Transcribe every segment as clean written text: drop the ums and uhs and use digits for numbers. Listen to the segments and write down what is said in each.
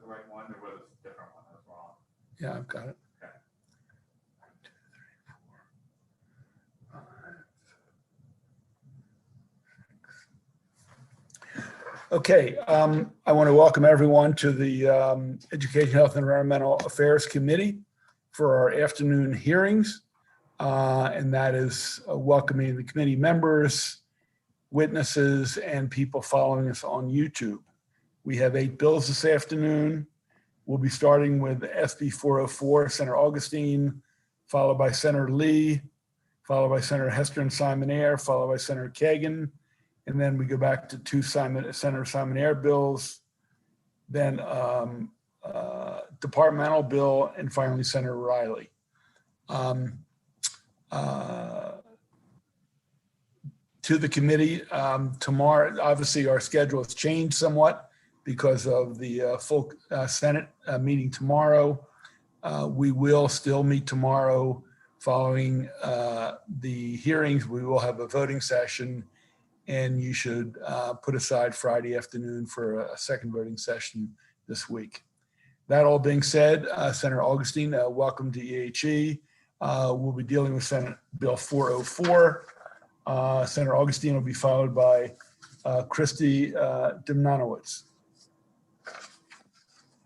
the right one, or was it a different one that was wrong? Yeah, I've got it. Okay. 1, 2, 3, 4, 5, 6. Okay, I want to welcome everyone to the Education, Health, and Environmental Affairs Committee for our afternoon hearings. And that is welcoming the committee members, witnesses, and people following us on YouTube. We have 8 bills this afternoon. We'll be starting with SB 404, Senator Augustine, followed by Senator Lee, followed by Senator Hester and Simon Ayer, followed by Senator Kagan. And then we go back to 2 Senator Simon Ayer bills, then departmental bill, and finally Senator Riley. To the committee, tomorrow, obviously our schedule has changed somewhat because of the full Senate meeting tomorrow. We will still meet tomorrow following the hearings. We will have a voting session, and you should put aside Friday afternoon for a second voting session this week. That all being said, Senator Augustine, welcome to EHE. We'll be dealing with Senate Bill 404. Senator Augustine will be followed by Christy Demnanowicz.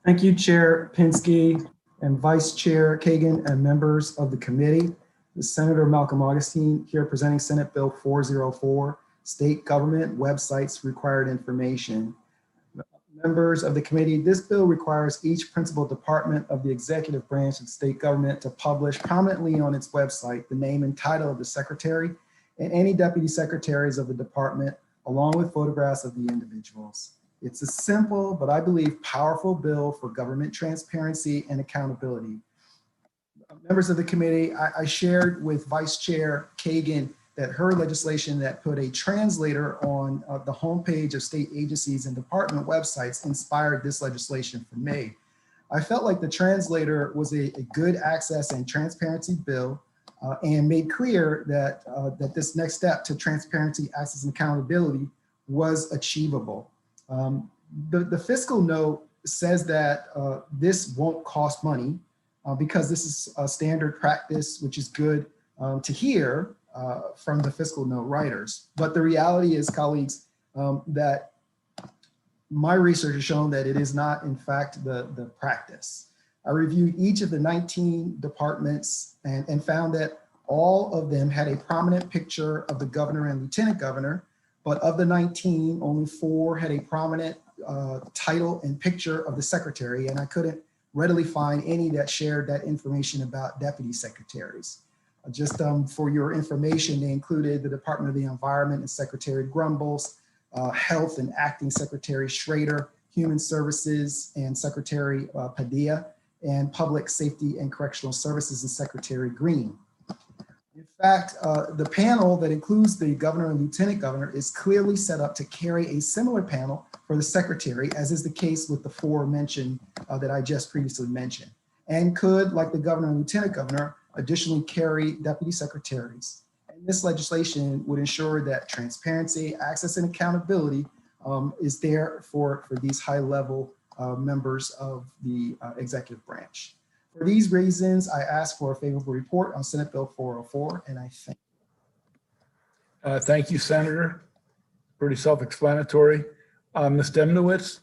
Thank you, Chair Pinsky and Vice Chair Kagan and members of the committee. This is Senator Malcolm Augustine here presenting Senate Bill 404, State Government Websites Required Information. Members of the committee, this bill requires each principal department of the executive branch of state government to publish prominently on its website the name and title of the secretary and any deputy secretaries of the department, along with photographs of the individuals. It's a simple, but I believe powerful bill for government transparency and accountability. Members of the committee, I shared with Vice Chair Kagan that her legislation that put a translator on the homepage of state agencies and department websites inspired this legislation for me. I felt like the translator was a good access and transparency bill and made clear that, that this next step to transparency, access, and accountability was achievable. The fiscal note says that this won't cost money because this is a standard practice, which is good to hear from the fiscal note writers. But the reality is, colleagues, that my research has shown that it is not, in fact, the practice. I reviewed each of the 19 departments and found that all of them had a prominent picture of the governor and lieutenant governor, but of the 19, only 4 had a prominent title and picture of the secretary, and I couldn't readily find any that shared that information about deputy secretaries. Just for your information, they included the Department of the Environment and Secretary Grumbles, Health and Acting Secretary Schrader, Human Services and Secretary Padilla, and Public Safety and Correctional Services and Secretary Green. In fact, the panel that includes the governor and lieutenant governor is clearly set up to carry a similar panel for the secretary, as is the case with the 4 mentioned that I just previously mentioned, and could, like the governor and lieutenant governor, additionally carry deputy secretaries. And this legislation would ensure that transparency, access, and accountability is there for these high-level members of the executive branch. For these reasons, I ask for a favorable report on Senate Bill 404, and I thank you. Thank you, Senator. Pretty self-explanatory. Ms. Demnowitz,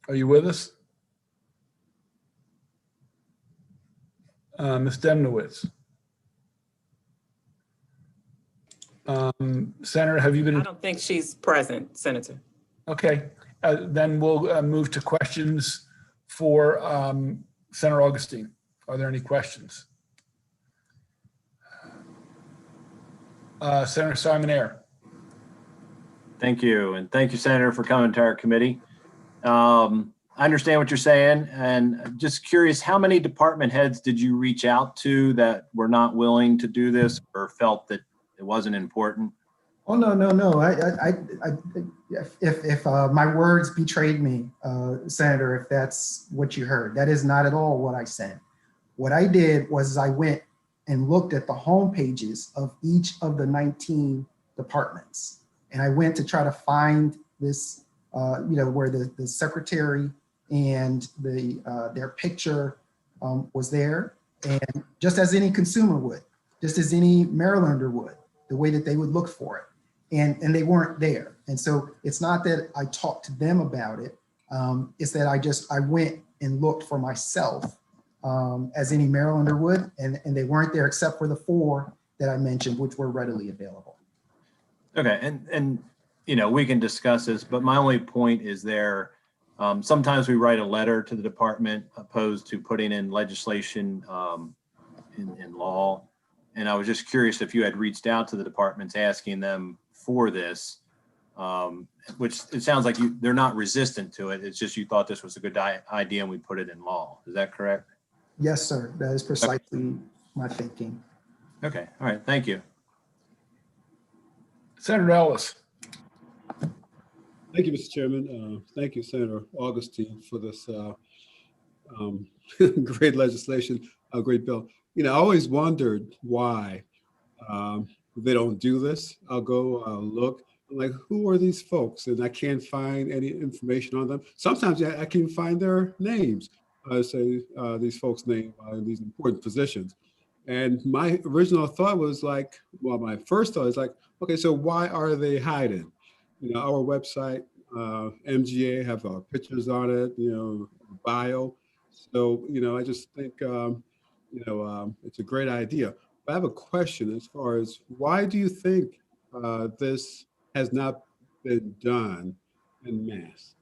are you with us? Ms. Demnowitz. Senator, have you been? I don't think she's present, Senator. Okay, then we'll move to questions for Senator Augustine. Are there any questions? Senator Simon Ayer. Thank you. And thank you, Senator, for coming to our committee. I understand what you're saying, and just curious, how many department heads did you reach out to that were not willing to do this or felt that it wasn't important? Oh, no. If my words betrayed me, Senator, if that's what you heard, that is not at all what I said. What I did was I went and looked at the home pages of each of the 19 departments. And I went to try to find this, where the secretary and their picture was there, and just as any consumer would, just as any Marylander would, the way that they would look for it, and they weren't there. And so it's not that I talked to them about it, it's that I went and looked for myself as any Marylander would, and they weren't there except for the 4 that I mentioned, which were readily available. Okay, and you know, we can discuss this, but my only point is there, sometimes we write a letter to the department opposed to putting in legislation in law. And I was just curious if you had reached out to the departments asking them for this, which it sounds like they're not resistant to it. It's just you thought this was a good idea and we put it in law. Is that correct? Yes, sir. That is precisely my thinking. Okay, all right, thank you. Senator Ellis. Thank you, Mr. Chairman. Thank you, Senator Augustine, for this great legislation, a great bill. You know, I always wondered why they don't do this. I'll go look. I'm like, who are these folks? And I can't find any information on them. Sometimes I can find their names. I say these folks' names in these important positions. And my original thought was like, well, my first thought is like, okay, so why are they hiding? You know, our website, MGA, have our pictures on it, you know, bio. So, you know, I just think, it's a great idea. But I have a question as far as why do you think this has not been done en masse?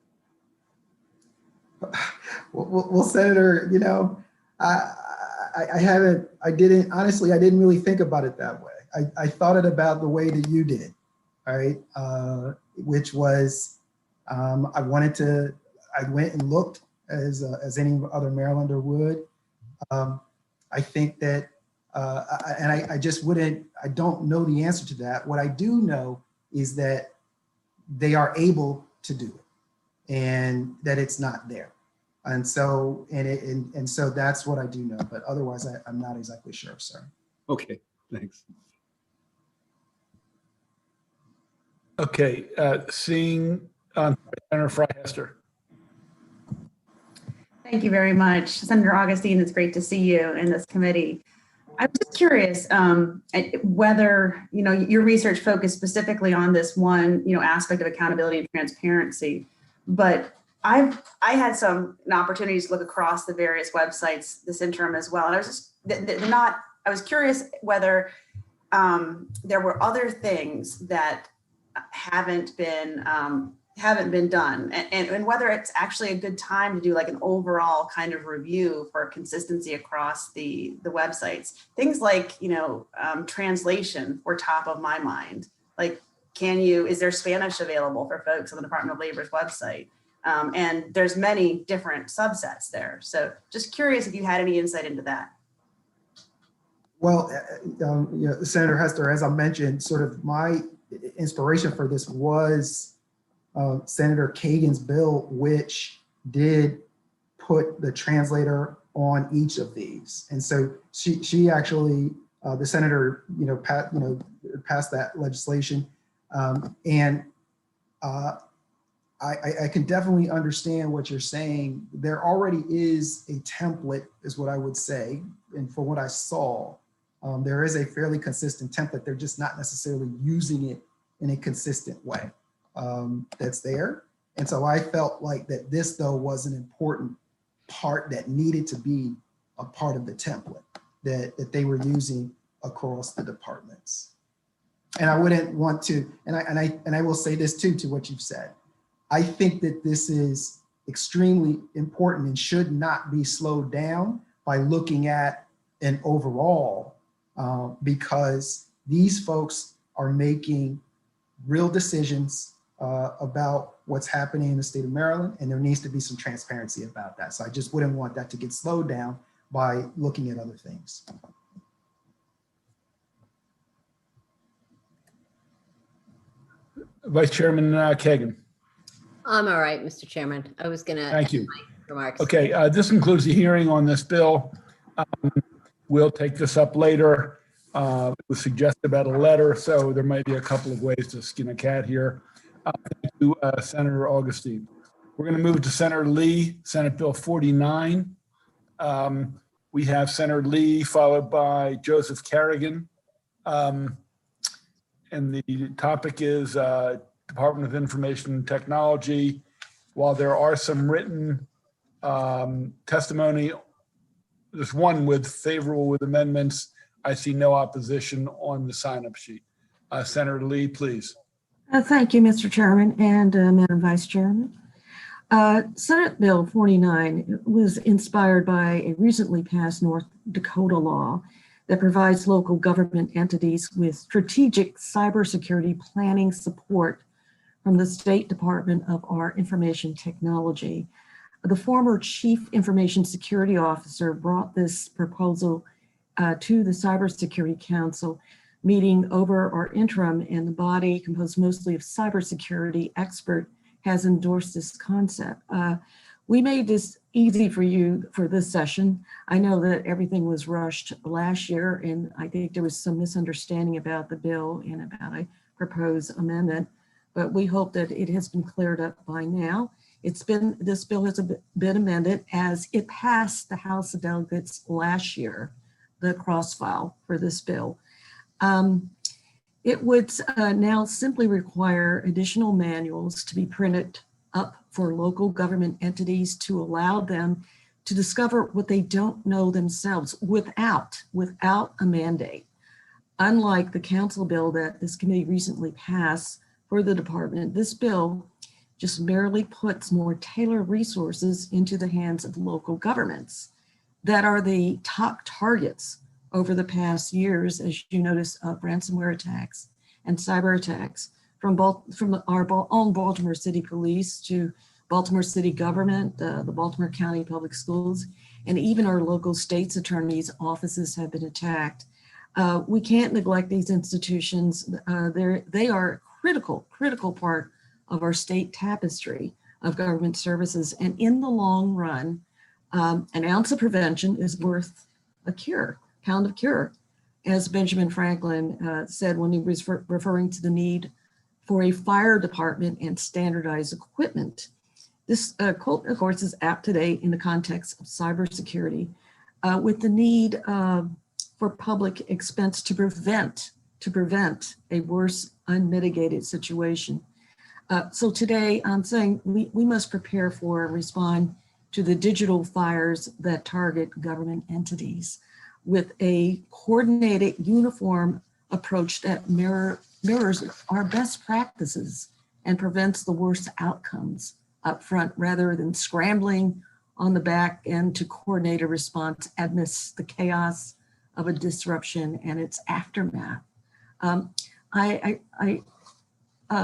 Well, Senator, you know, I didn't really think about it that way. I thought it about the way that you did, all right? Which was, I went and looked as any other Marylander would. I think that, I don't know the answer to that. What I do know is that they are able to do it and that it's not there. And so, and so that's what I do know, but otherwise I'm not exactly sure, sir. Okay, thanks. Okay, seeing Senator Freyhester. Thank you very much. Senator Augustine, it's great to see you in this committee. I'm just curious whether, you know, your research focused specifically on this one, you know, aspect of accountability and transparency, but I had some opportunities to look across the various websites this interim as well. And I was just I was curious whether there were other things that haven't been done and whether it's actually a good time to do like an overall kind of review for consistency across the websites. Things like, you know, translation were top of my mind. Like, is there Spanish available for folks on the Department of Labor's website? And there's many different subsets there. So just curious if you had any insight into that. Well, Senator Hester, as I mentioned, sort of my inspiration for this was Senator Kagan's bill, which did put the translator on each of these. And so she actually, the senator, passed that legislation. I can definitely understand what you're saying. There already is a template, is what I would say. And for what I saw, there is a fairly consistent template. They're just not necessarily using it in a consistent way that's there. And so I felt like that this, though, was an important part that needed to be a part of the template that they were using across the departments. And I wouldn't want to, and I will say this too, to what you've said. I think that this is extremely important and should not be slowed down by looking at an overall, because these folks are making real decisions about what's happening in the state of Maryland, and there needs to be some transparency about that. So I just wouldn't want that to get slowed down by looking at other things. Vice Chairman Kagan. I'm all right, Mr. Chairman. I was gonna. Thank you. Remarks. Okay, this concludes the hearing on this bill. We'll take this up later. It was suggested about a letter, so there might be a couple of ways to skin a cat here. Thank you, Senator Augustine. We're going to move to Senator Lee, Senate Bill 49. We have Senator Lee followed by Joseph Carrigan. And the topic is Department of Information and Technology. While there are some written testimony, there's one with favorable with amendments. I see no opposition on the sign-up sheet. Senator Lee, please. Thank you, Mr. Chairman and Madam Vice Chairman. Senate Bill 49 was inspired by a recently passed North Dakota law that provides local government entities with strategic cybersecurity planning support from the State Department of our Information Technology. The former Chief Information Security Officer brought this proposal to the Cybersecurity Council meeting over our interim, and the body, composed mostly of cybersecurity expert, has endorsed this concept. We made this easy for you for this session. I know that everything was rushed last year, and I think there was some misunderstanding about the bill and about a proposed amendment, but we hope that it has been cleared up by now. This bill has been amended as it passed the House of Delegates last year, the cross-file for this bill. It would now simply require additional manuals to be printed up for local government entities to allow them to discover what they don't know themselves without a mandate. Unlike the council bill that this committee recently passed for the department, this bill just merely puts more tailored resources into the hands of local governments that are the top targets over the past years, as you notice, of ransomware attacks and cyber attacks from our own Baltimore City Police to Baltimore City government, the Baltimore County Public Schools, and even our local state's attorneys' offices have been attacked. We can't neglect these institutions. They are a critical part of our state tapestry of government services. And in the long run, an ounce of prevention is worth a pound of cure, as Benjamin Franklin said when he was referring to the need for a fire department and standardized equipment. This quote, of course, is apt today in the context of cybersecurity, with the need for public expense to prevent a worse unmitigated situation. So today I'm saying we must prepare for and respond to the digital fires that target government entities with a coordinated, uniform approach that mirrors our best practices and prevents the worst outcomes up front, rather than scrambling on the back end to coordinate a response amidst the chaos of a disruption and its aftermath. I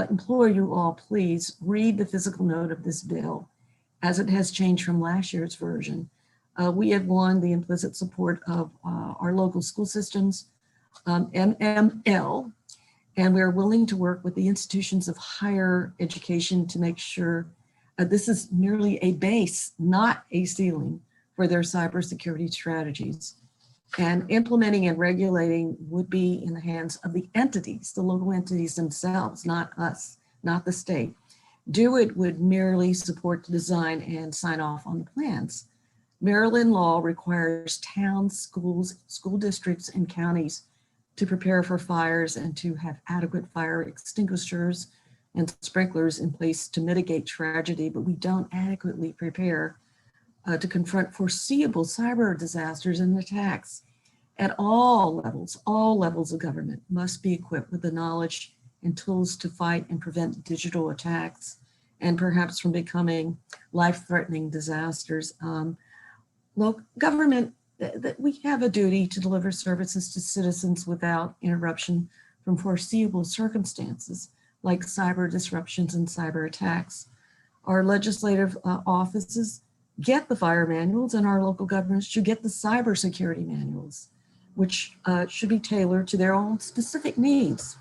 implore you all, please read the physical note of this bill as it has changed from last year's version. We have won the implicit support of our local school systems, MML, and we are willing to work with the institutions of higher education to make sure this is merely a base, not a ceiling, for their cybersecurity strategies. And implementing and regulating would be in the hands of the entities, the local entities themselves, not us, not the state. Do it would merely support the design and sign off on the plans. Maryland law requires towns, schools, school districts, and counties to prepare for fires and to have adequate fire extinguishers and sprinklers in place to mitigate tragedy, but we don't adequately prepare to confront foreseeable cyber disasters and attacks. At all levels of government must be equipped with the knowledge and tools to fight and prevent digital attacks and perhaps from becoming life-threatening disasters. Look, government, we have a duty to deliver services to citizens without interruption from foreseeable circumstances like cyber disruptions and cyber attacks. Our legislative offices get the fire manuals, and our local governments should get the cybersecurity manuals, which should be tailored to their own specific needs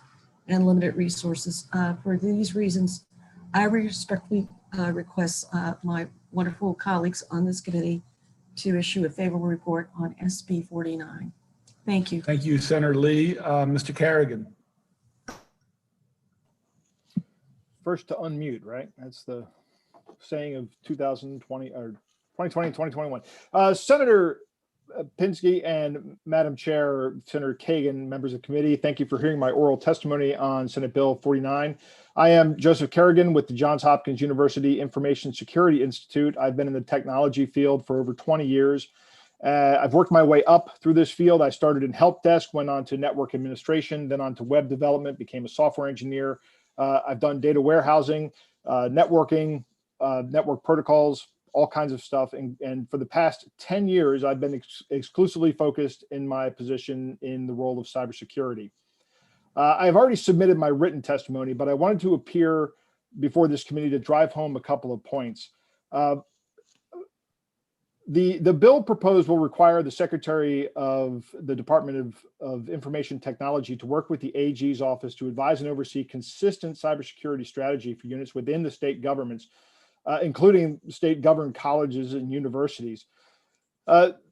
and limited resources. For these reasons, I respectfully request my wonderful colleagues on this committee to issue a favorable report on SB 49. Thank you. Thank you, Senator Lee. Mr. Carrigan. First to unmute, right? That's the saying of 2020 or 2020, 2021. Senator Pinsky and Madam Chair, Senator Kagan, members of the committee, thank you for hearing my oral testimony on Senate Bill 49. I am Joseph Kerrigan with the Johns Hopkins University Information Security Institute. I've been in the technology field for over 20 years. I've worked my way up through this field. I started in help desk, went on to network administration, then on to web development, became a software engineer. I've done data warehousing, networking, network protocols, all kinds of stuff. And for the past 10 years, I've been exclusively focused in my position in the role of cybersecurity. I've already submitted my written testimony, but I wanted to appear before this committee to drive home a couple of points. The bill proposed will require the Secretary of the Department of Information Technology to work with the AG's office to advise and oversee consistent cybersecurity strategy for units within the state governments, including state-governed colleges and universities.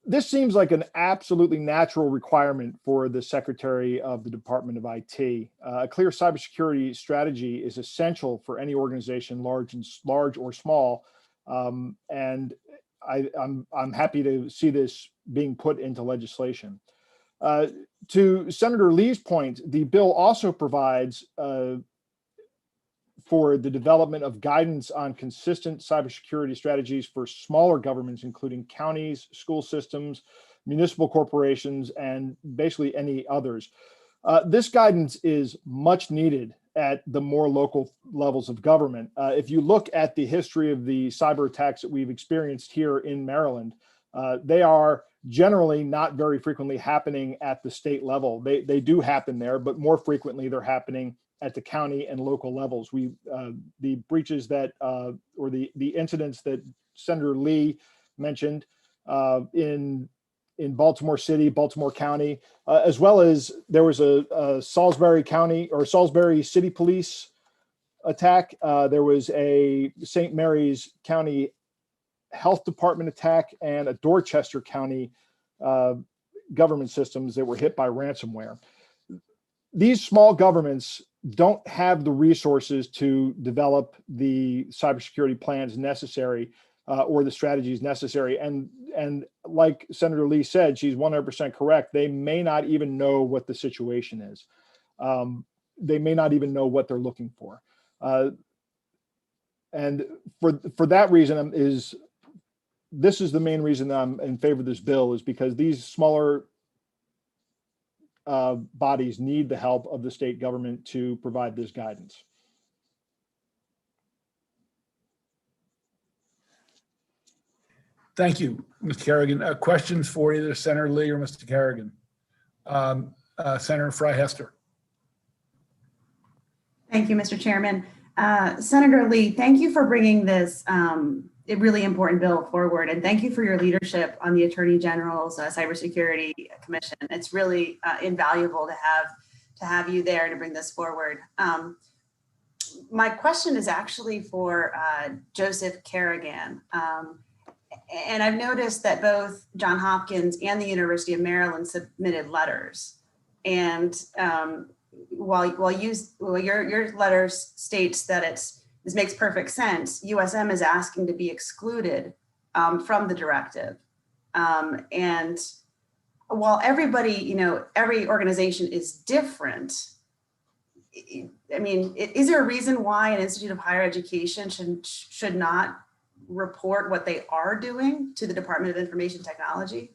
This seems like an absolutely natural requirement for the Secretary of the Department of IT. A clear cybersecurity strategy is essential for any organization, large or small, and I'm happy to see this being put into legislation. To Senator Lee's point, the bill also provides for the development of guidance on consistent cybersecurity strategies for smaller governments, including counties, school systems, municipal corporations, and basically any others. This guidance is much needed at the more local levels of government. If you look at the history of the cyber attacks that we've experienced here in Maryland, they are generally not very frequently happening at the state level. They do happen there, but more frequently they're happening at the county and local levels. The breaches that, or the incidents that Senator Lee mentioned in Baltimore City, Baltimore County, as well as there was a Salisbury County or Salisbury City Police attack. There was a St. Mary's County Health Department attack and a Dorchester County government systems that were hit by ransomware. These small governments don't have the resources to develop the cybersecurity plans necessary or the strategies necessary. And like Senator Lee said, she's 100% correct. They may not even know what the situation is. They may not even know what they're looking for. And for that reason this is the main reason that I'm in favor of this bill, is because these smaller bodies need the help of the state government to provide this guidance. Thank you, Mr. Kerrigan. Questions for either Senator Lee or Mr. Kerrigan? Senator Frey-Hester. Thank you, Mr. Chairman. Senator Lee, thank you for bringing this a really important bill forward, and thank you for your leadership on the Attorney General's Cybersecurity Commission. It's really invaluable to have you there to bring this forward. My question is actually for Joseph Kerrigan. And I've noticed that both Johns Hopkins and the University of Maryland submitted letters. And while your letter states that this makes perfect sense, USM is asking to be excluded from the directive. And while everybody, every organization is different, I mean, is there a reason why an institute of higher education should not report what they are doing to the Department of Information Technology?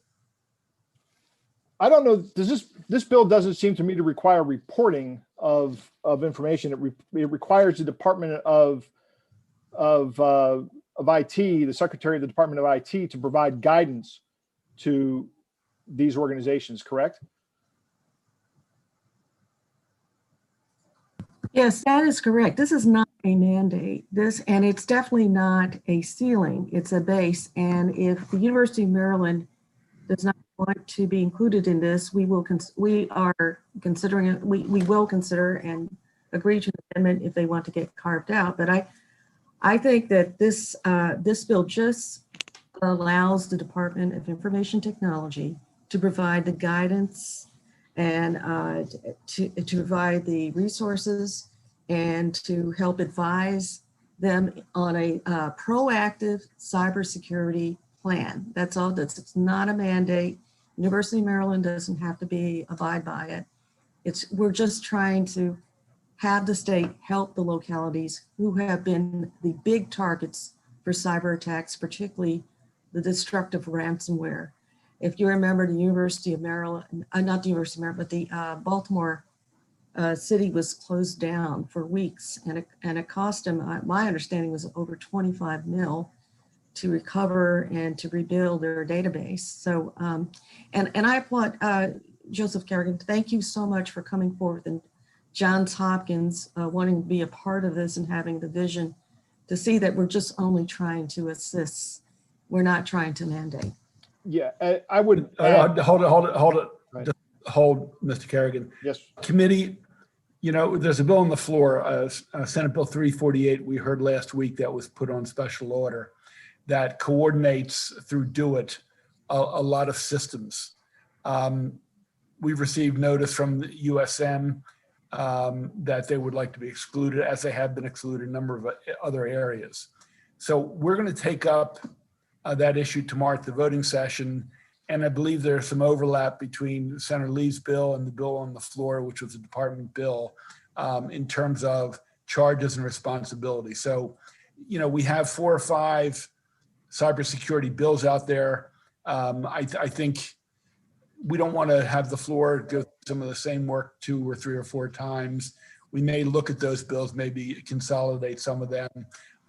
I don't know. This bill doesn't seem to me to require reporting of information. It requires the Department of IT, the Secretary of the Department of IT, to provide guidance to these organizations. Correct? Yes, that is correct. This is not a mandate. And it's definitely not a ceiling. It's a base. And if the University of Maryland does not want to be included in this, we are considering it. We will consider and agree to an amendment if they want to get carved out. But I think that this bill just allows the Department of Information Technology to provide the guidance and to provide the resources and to help advise them on a proactive cybersecurity plan. That's all. It's not a mandate. University of Maryland doesn't have to abide by it. We're just trying to have the state help the localities who have been the big targets for cyber attacks, particularly the destructive ransomware. If you remember, the University of Maryland, not the University of Maryland, but the Baltimore city was closed down for weeks, and it cost them, my understanding was over 25 mil to recover and to rebuild their database. So, and I applaud Joseph Kerrigan. Thank you so much for coming forth, and Johns Hopkins wanting to be a part of this and having the vision to see that we're just only trying to assist. We're not trying to mandate. Yeah, I would. Hold it. Right. Just hold, Mr. Kerrigan. Yes. Committee, there's a bill on the floor, Senate Bill 348, we heard last week, that was put on special order that coordinates through DoIT a lot of systems. We've received notice from the USM that they would like to be excluded, as they have been excluded in a number of other areas. So we're going to take up that issue tomorrow at the voting session. And I believe there's some overlap between Senator Lee's bill and the bill on the floor, which was a department bill, in terms of charges and responsibility. So, we have 4 or 5 cybersecurity bills out there. I think we don't want to have the floor go through some of the same work 2 or 3 or 4 times. We may look at those bills, maybe consolidate some of them.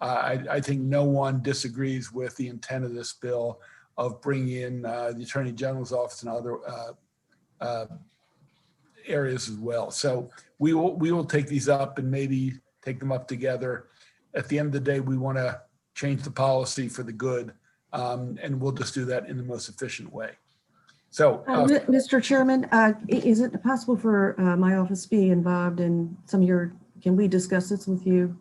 I think no one disagrees with the intent of this bill of bringing in the Attorney General's office and other areas as well. So we will take these up and maybe take them up together. At the end of the day, we want to change the policy for the good, and we'll just do that in the most efficient way. So, Mr. Chairman, is it possible for my office to be involved in some of your, can we discuss this with you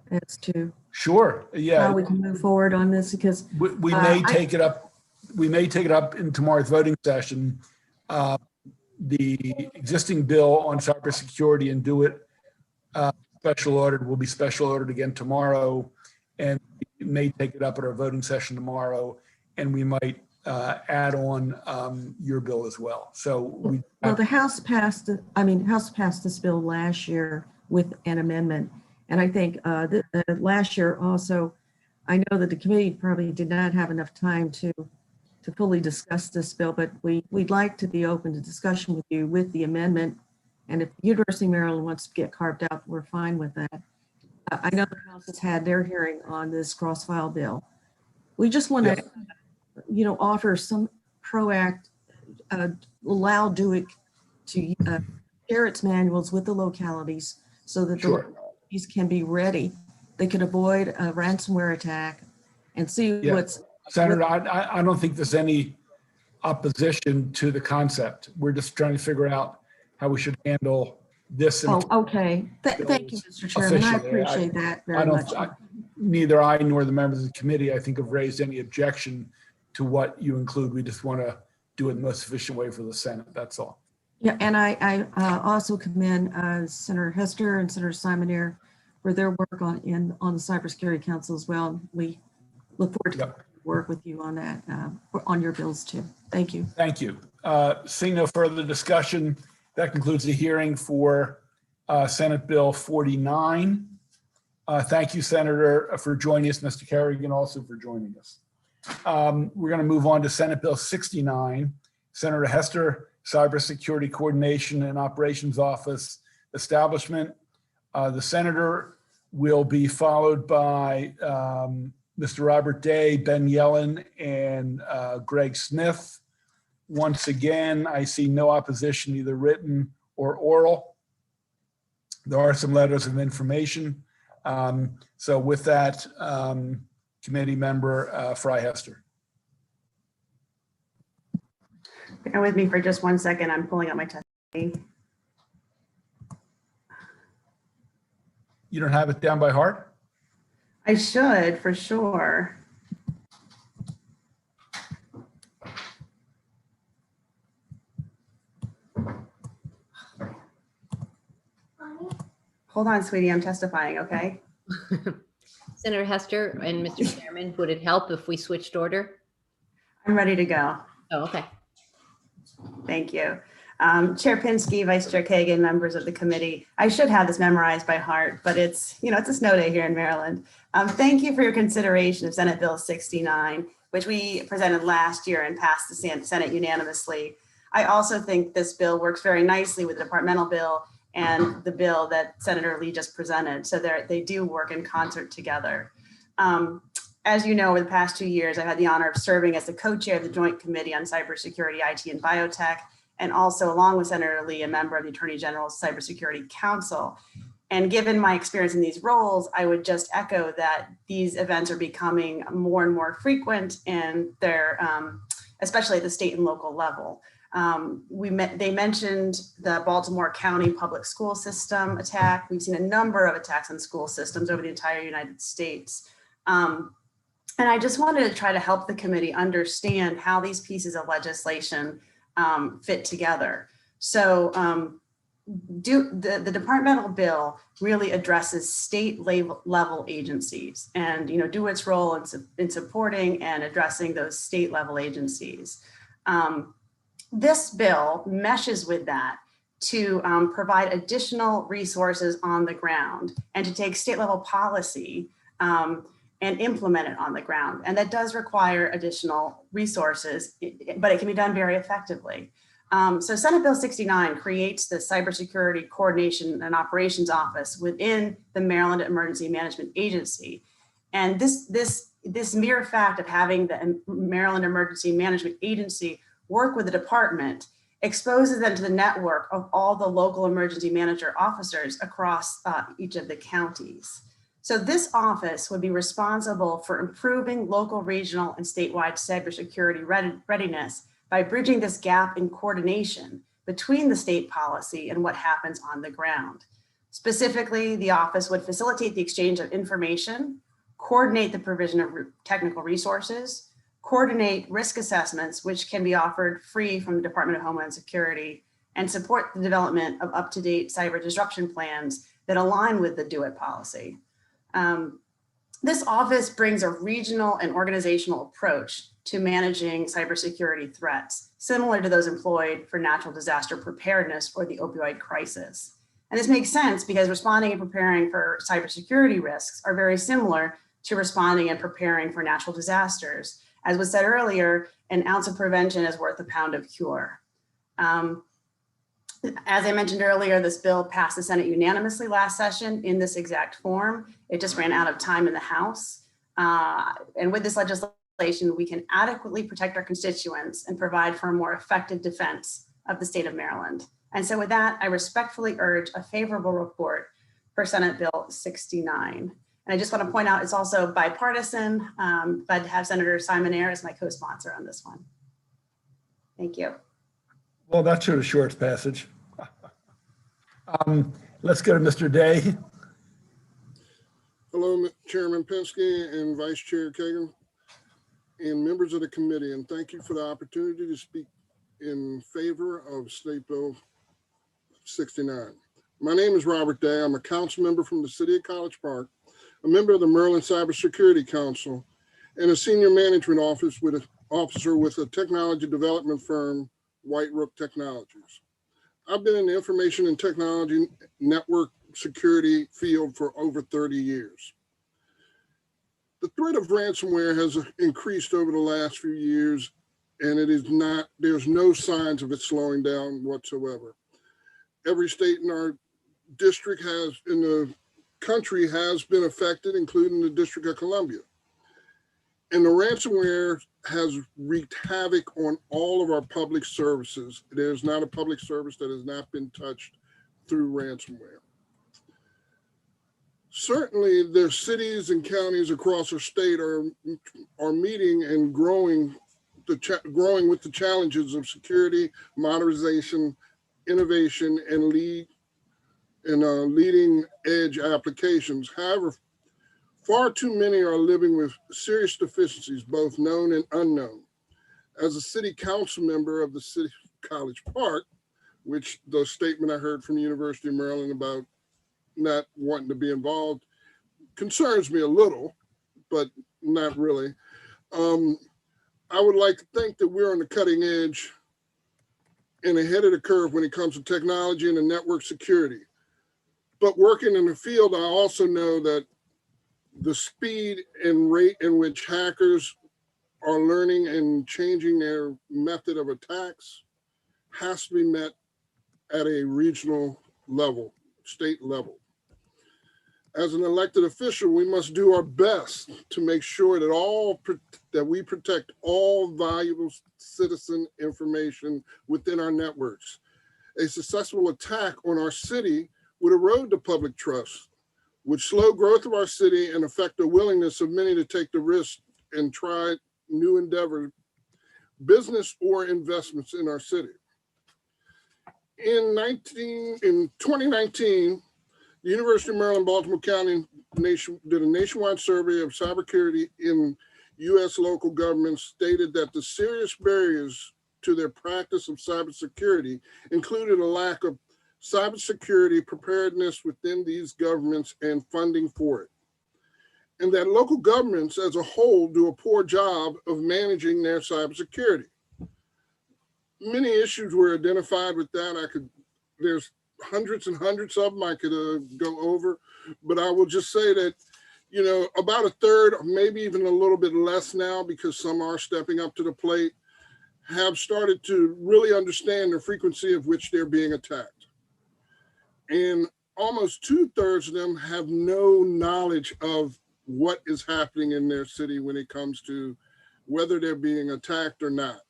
as to sure, yeah, how we can move forward on this? Because we may take it up. We may take it up in tomorrow's voting session. The existing bill on cybersecurity and DoIT special ordered will be special ordered again tomorrow, and we may take it up at our voting session tomorrow, and we might add on your bill as well. So the House passed. House passed this bill last year with an amendment, and I think last year also, I know that the committee probably did not have enough time to fully discuss this bill, but we'd like to be open to discussion with you with the amendment. And if the University of Maryland wants to get carved out, we're fine with that. I know the House has had their hearing on this cross-file bill. We just want to, offer some allow DoIT to share its manuals with the localities so that the localities can be ready. They can avoid a ransomware attack and see what's. Senator, I don't think there's any opposition to the concept. We're just trying to figure out how we should handle this. Okay. Thank you, Mr. Chairman. I appreciate that very much. Neither I nor the members of the committee, I think, have raised any objection to what you include. We just want to do it in the most efficient way for the Senate. That's all. Yeah, and I also commend Senator Hester and Senator Simoneer for their work on the Cybersecurity Council as well. We look forward to work with you on that, on your bills too. Thank you. Thank you. Seeing no further discussion, that concludes the hearing for Senate Bill 49. Thank you, Senator, for joining us. Mr. Kerrigan also for joining us. We're going to move on to Senate Bill 69. Senator Hester, Cybersecurity Coordination and Operations Office Establishment. The senator will be followed by Mr. Robert Day, Ben Yellen, and Greg Smith. Once again, I see no opposition, either written or oral. There are some letters of information. So with that, committee member Fry Hester. Bear with me for just 1 second. I'm pulling up my testimony. You don't have it down by heart? I should, for sure. Hold on, sweetie. I'm testifying, okay? Senator Hester and Mr. Chairman, would it help if we switched order? I'm ready to go. Oh, okay. Thank you. Chair Pinsky, Vice Chair Kagan, members of the committee. I should have this memorized by heart, but it's a snow day here in Maryland. Thank you for your consideration of Senate Bill 69, which we presented last year and passed the Senate unanimously. I also think this bill works very nicely with the departmental bill and the bill that Senator Lee just presented. So they do work in concert together. As you know, over the past 2 years, I've had the honor of serving as the co-chair of the Joint Committee on Cybersecurity, IT, and Biotech, and also, along with Senator Lee, a member of the Attorney General's Cybersecurity Council. And given my experience in these roles, I would just echo that these events are becoming more and more frequent, and they're especially at the state and local level. They mentioned the Baltimore County public school system attack. We've seen a number of attacks on school systems over the entire United States. And I just wanted to try to help the committee understand how these pieces of legislation fit together. So the departmental bill really addresses state level agencies and do its role in supporting and addressing those state level agencies. This bill meshes with that to provide additional resources on the ground and to take state level policy and implement it on the ground. And that does require additional resources, but it can be done very effectively. So Senate Bill 69 creates the Cybersecurity Coordination and Operations Office within the Maryland Emergency Management Agency. And this mere fact of having the Maryland Emergency Management Agency work with the department exposes them to the network of all the local emergency manager officers across each of the counties. So this office would be responsible for improving local, regional, and statewide cybersecurity readiness by bridging this gap in coordination between the state policy and what happens on the ground. Specifically, the office would facilitate the exchange of information, coordinate the provision of technical resources, coordinate risk assessments, which can be offered free from the Department of Homeland Security, and support the development of up-to-date cyber disruption plans that align with the Do It policy. This office brings a regional and organizational approach to managing cybersecurity threats, similar to those employed for natural disaster preparedness or the opioid crisis. And this makes sense because responding and preparing for cybersecurity risks are very similar to responding and preparing for natural disasters. As was said earlier, an ounce of prevention is worth a pound of cure. As I mentioned earlier, this bill passed the Senate unanimously last session in this exact form. It just ran out of time in the House. And with this legislation, we can adequately protect our constituents and provide for a more effective defense of the state of Maryland. And so with that, I respectfully urge a favorable report for Senate Bill 69. And I just want to point out, it's also bipartisan. Glad to have Senator Simon Ayer as my co-sponsor on this one. Thank you. Well, that should assure its passage. Let's go to Mr. Day. Hello, Chairman Pinsky and Vice Chair Kagan and members of the committee, and thank you for the opportunity to speak in favor of State Bill 69. My name is Robert Day. I'm a council member from the city of College Park, a member of the Maryland Cybersecurity Council, and a senior management officer with a technology development firm, White Rook Technologies. I've been in the information and technology network security field for over 30 years. The threat of ransomware has increased over the last few years, and there's no signs of it slowing down whatsoever. Every state in our district in the country has been affected, including the District of Columbia. And the ransomware has wreaked havoc on all of our public services. There's not a public service that has not been touched through ransomware. Certainly, the cities and counties across our state are meeting and growing with the challenges of security, modernization, innovation, and leading edge applications. However, far too many are living with serious deficiencies, both known and unknown. As a city council member of the city of College Park, which the statement I heard from the University of Maryland about not wanting to be involved, concerns me a little, but not really. I would like to think that we're on the cutting edge and ahead of the curve when it comes to technology and the network security. But working in the field, I also know that the speed and rate in which hackers are learning and changing their method of attacks has to be met at a regional level, state level. As an elected official, we must do our best to make sure that we protect all valuable citizen information within our networks. A successful attack on our city would erode the public trust, would slow growth of our city and affect the willingness of many to take the risk and try new endeavor, business or investments in our city. In 2019, the University of Maryland, Baltimore County did a nationwide survey of cybersecurity in U.S. local governments, stated that the serious barriers to their practice of cybersecurity included a lack of cybersecurity preparedness within these governments and funding for it, and that local governments as a whole do a poor job of managing their cybersecurity. Many issues were identified with that. There's hundreds and hundreds of them I could go over, but I will just say that, you know, about a third, maybe even a little bit less now, because some are stepping up to the plate, have started to really understand the frequency of which they're being attacked. And almost 2/3 of them have no knowledge of what is happening in their city when it comes to whether they're being attacked or not.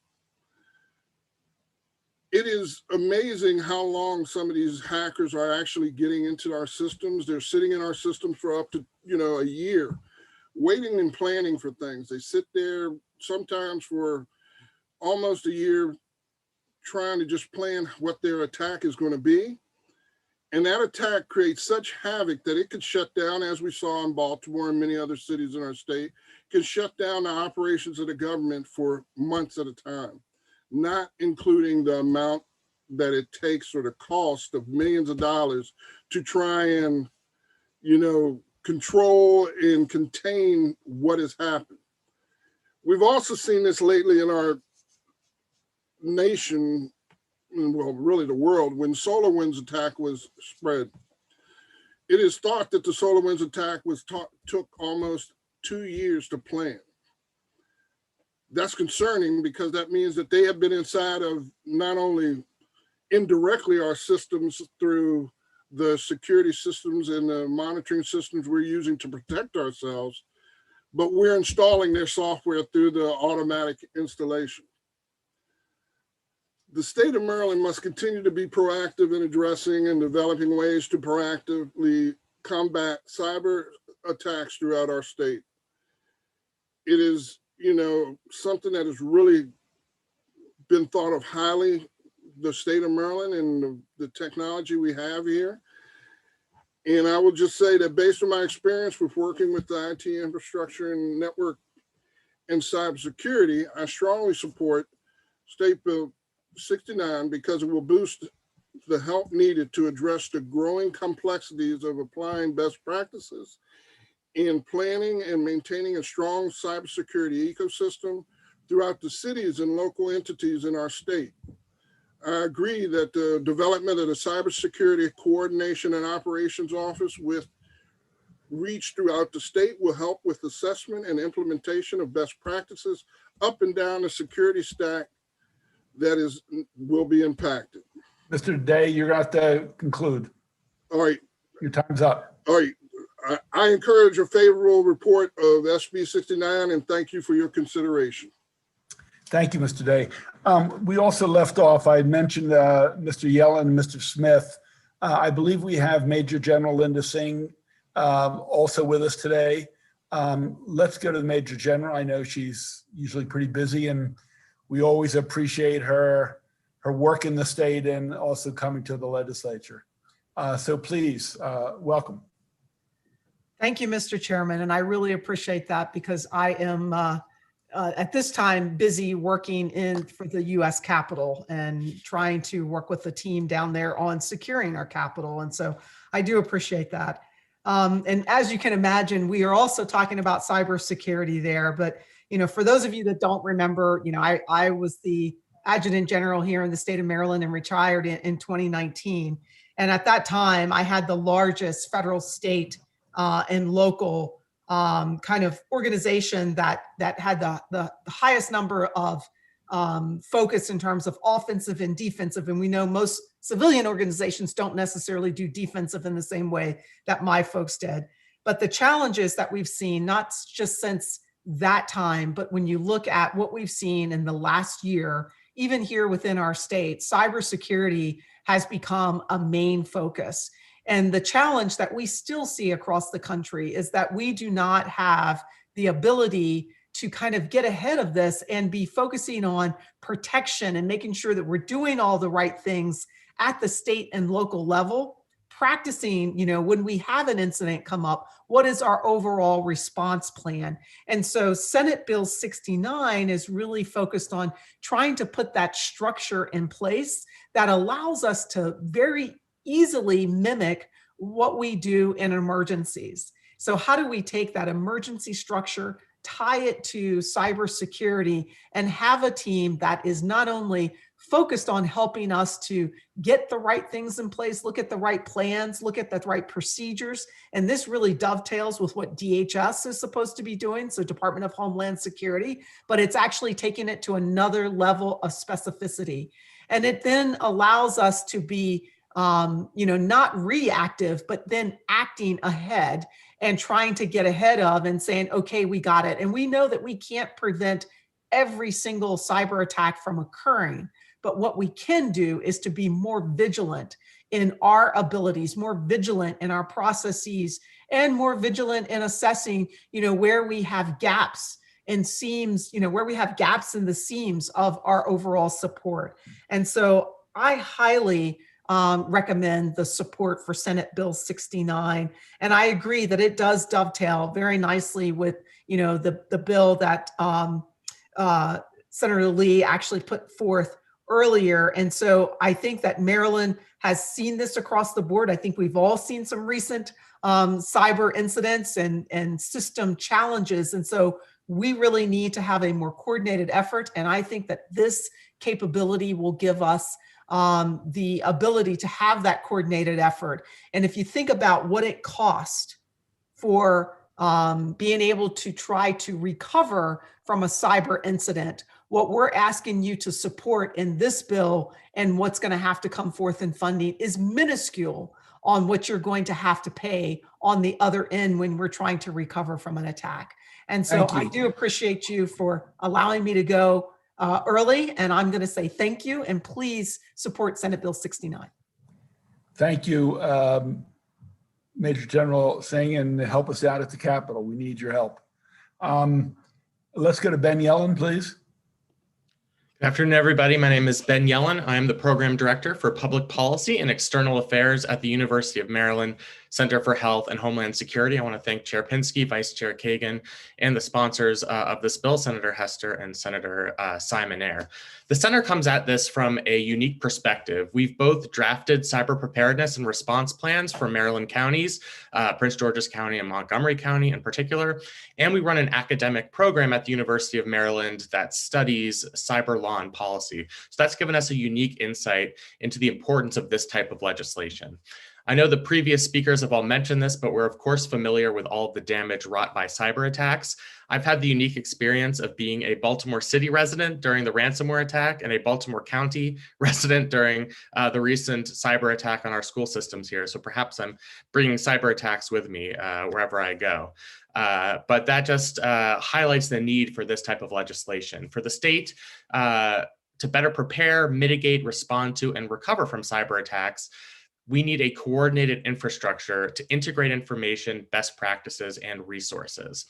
It is amazing how long some of these hackers are actually getting into our systems. They're sitting in our systems for up to, you know, a year, waiting and planning for things. They sit there sometimes for almost a year trying to just plan what their attack is going to be. And that attack creates such havoc that it could shut down, as we saw in Baltimore and many other cities in our state, can shut down the operations of the government for months at a time, not including the amount that it takes or the cost of millions of dollars to try and, you know, control and contain what has happened. We've also seen this lately in our nation, well, really the world, when SolarWinds attack was spread. It is thought that the SolarWinds attack took almost 2 years to plan. That's concerning because that means that they have been inside of not only indirectly our systems through the security systems and the monitoring systems we're using to protect ourselves, but we're installing their software through the automatic installation. The state of Maryland must continue to be proactive in addressing and developing ways to proactively combat cyber attacks throughout our state. It is, you know, something that has really been thought of highly, the state of Maryland and the technology we have here. And I will just say that based on my experience with working with the IT infrastructure and network and cybersecurity, I strongly support State Bill 69 because it will boost the help needed to address the growing complexities of applying best practices in planning and maintaining a strong cybersecurity ecosystem throughout the cities and local entities in our state. I agree that the development of the Cybersecurity Coordination and Operations Office with reach throughout the state will help with assessment and implementation of best practices up and down the security stack that will be impacted. Mr. Day, you're going to have to conclude. All right. Your time's up. All right. I encourage a favorable report of SB 69 and thank you for your consideration. Thank you, Mr. Day. We also left off, I had mentioned Mr. Yellen and Mr. Smith. I believe we have Major General Linda Singh also with us today. Let's go to the Major General. I know she's usually pretty busy and we always appreciate her work in the state and also coming to the legislature. So please, welcome. Thank you, Mr. Chairman. And I really appreciate that because I am at this time busy working for the U.S. Capitol and trying to work with the team down there on securing our Capitol. And so I do appreciate that. And as you can imagine, we are also talking about cybersecurity there. But, for those of you that don't remember, I was the adjutant general here in the state of Maryland and retired in 2019. And at that time, I had the largest federal, state, and local kind of organization that had the highest number of focus in terms of offensive and defensive. And we know most civilian organizations don't necessarily do defensive in the same way that my folks did. But the challenges that we've seen, not just since that time, but when you look at what we've seen in the last year, even here within our state, cybersecurity has become a main focus. And the challenge that we still see across the country is that we do not have the ability to kind of get ahead of this and be focusing on protection and making sure that we're doing all the right things at the state and local level, practicing, when we have an incident come up, what is our overall response plan? And so Senate Bill 69 is really focused on trying to put that structure in place that allows us to very easily mimic what we do in emergencies. So how do we take that emergency structure, tie it to cybersecurity, and have a team that is not only focused on helping us to get the right things in place, look at the right plans, look at the right procedures. And this really dovetails with what DHS is supposed to be doing, so Department of Homeland Security, but it's actually taking it to another level of specificity. And it then allows us to be, not reactive, but then acting ahead and trying to get ahead of and saying, okay, we got it. And we know that we can't prevent every single cyber attack from occurring. But what we can do is to be more vigilant in our abilities, more vigilant in our processes, and more vigilant in assessing, where we have gaps and seams, where we have gaps in the seams of our overall support. And so I highly recommend the support for Senate Bill 69. And I agree that it does dovetail very nicely with, the bill that Senator Lee actually put forth earlier. And so I think that Maryland has seen this across the board. I think we've all seen some recent cyber incidents and system challenges. And so we really need to have a more coordinated effort. And I think that this capability will give us the ability to have that coordinated effort. And if you think about what it cost for being able to try to recover from a cyber incident, what we're asking you to support in this bill and what's going to have to come forth in funding is minuscule on what you're going to have to pay on the other end when we're trying to recover from an attack. And so I do appreciate you for allowing me to go early, and I'm going to say thank you, and please support Senate Bill 69. Thank you, Major General Singh, and help us out at the Capitol. We need your help. Let's go to Ben Yellen, please. Good afternoon, everybody. My name is Ben Yellen. I am the Program Director for Public Policy and External Affairs at the University of Maryland Center for Health and Homeland Security. I want to thank Chair Pinsky, Vice Chair Kagan, and the sponsors of this bill, Senator Hester and Senator Simon Eyre. The center comes at this from a unique perspective. We've both drafted cyber preparedness and response plans for Maryland counties, Prince George's County and Montgomery County in particular, and we run an academic program at the University of Maryland that studies cyber law and policy. So that's given us a unique insight into the importance of this type of legislation. I know the previous speakers have all mentioned this, but we're of course familiar with all of the damage wrought by cyber attacks. I've had the unique experience of being a Baltimore City resident during the ransomware attack and a Baltimore County resident during the recent cyber attack on our school systems here. So perhaps I'm bringing cyber attacks with me wherever I go. But that just highlights the need for this type of legislation. For the state to better prepare, mitigate, respond to, and recover from cyber attacks, we need a coordinated infrastructure to integrate information, best practices, and resources.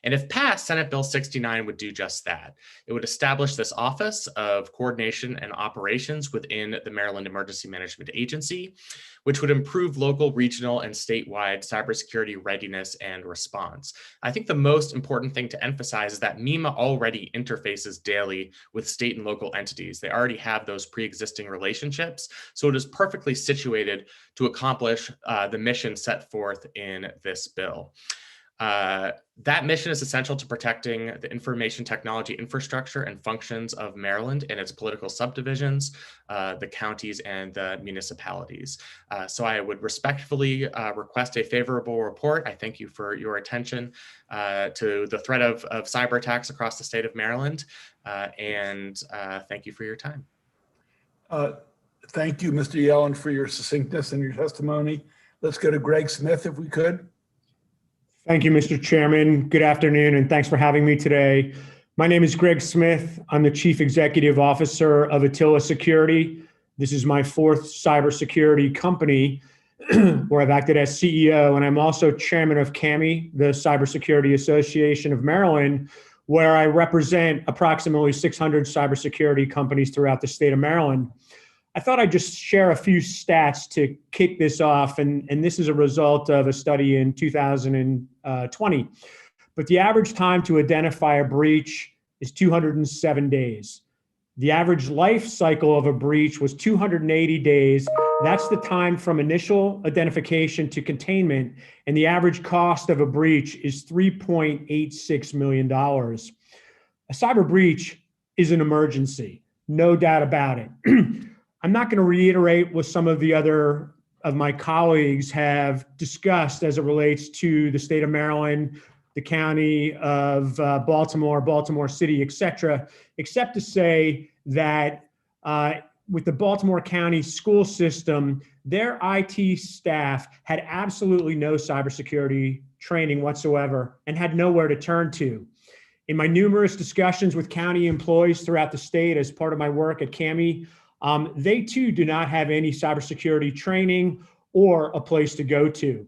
And if passed, Senate Bill 69 would do just that. It would establish this Office of Coordination and Operations within the Maryland Emergency Management Agency, which would improve local, regional, and statewide cybersecurity readiness and response. I think the most important thing to emphasize is that MEMA already interfaces daily with state and local entities. They already have those pre-existing relationships, so it is perfectly situated to accomplish the mission set forth in this bill. That mission is essential to protecting the information technology infrastructure and functions of Maryland and its political subdivisions, the counties, and the municipalities. So I would respectfully request a favorable report. I thank you for your attention to the threat of cyber attacks across the state of Maryland, and thank you for your time. Thank you, Mr. Yellen, for your succinctness and your testimony. Let's go to Greg Smith, if we could. Thank you, Mr. Chairman. Good afternoon, and thanks for having me today. My name is Greg Smith. I'm the Chief Executive Officer of Attila Security. This is my fourth cybersecurity company where I've acted as CEO, and I'm also Chairman of CAMI, the Cybersecurity Association of Maryland, where I represent approximately 600 cybersecurity companies throughout the state of Maryland. I thought I'd just share a few stats to kick this off, and this is a result of a study in 2020. But the average time to identify a breach is 207 days. The average life cycle of a breach was 280 days. That's the time from initial identification to containment, and the average cost of a breach is $3.86 million. A cyber breach is an emergency, no doubt about it. I'm not going to reiterate what some of the other of my colleagues have discussed as it relates to the state of Maryland, the county of Baltimore, Baltimore City, et cetera, except to say that with the Baltimore County school system, their IT staff had absolutely no cybersecurity training whatsoever and had nowhere to turn to. In my numerous discussions with county employees throughout the state as part of my work at CAMI, they too do not have any cybersecurity training or a place to go to.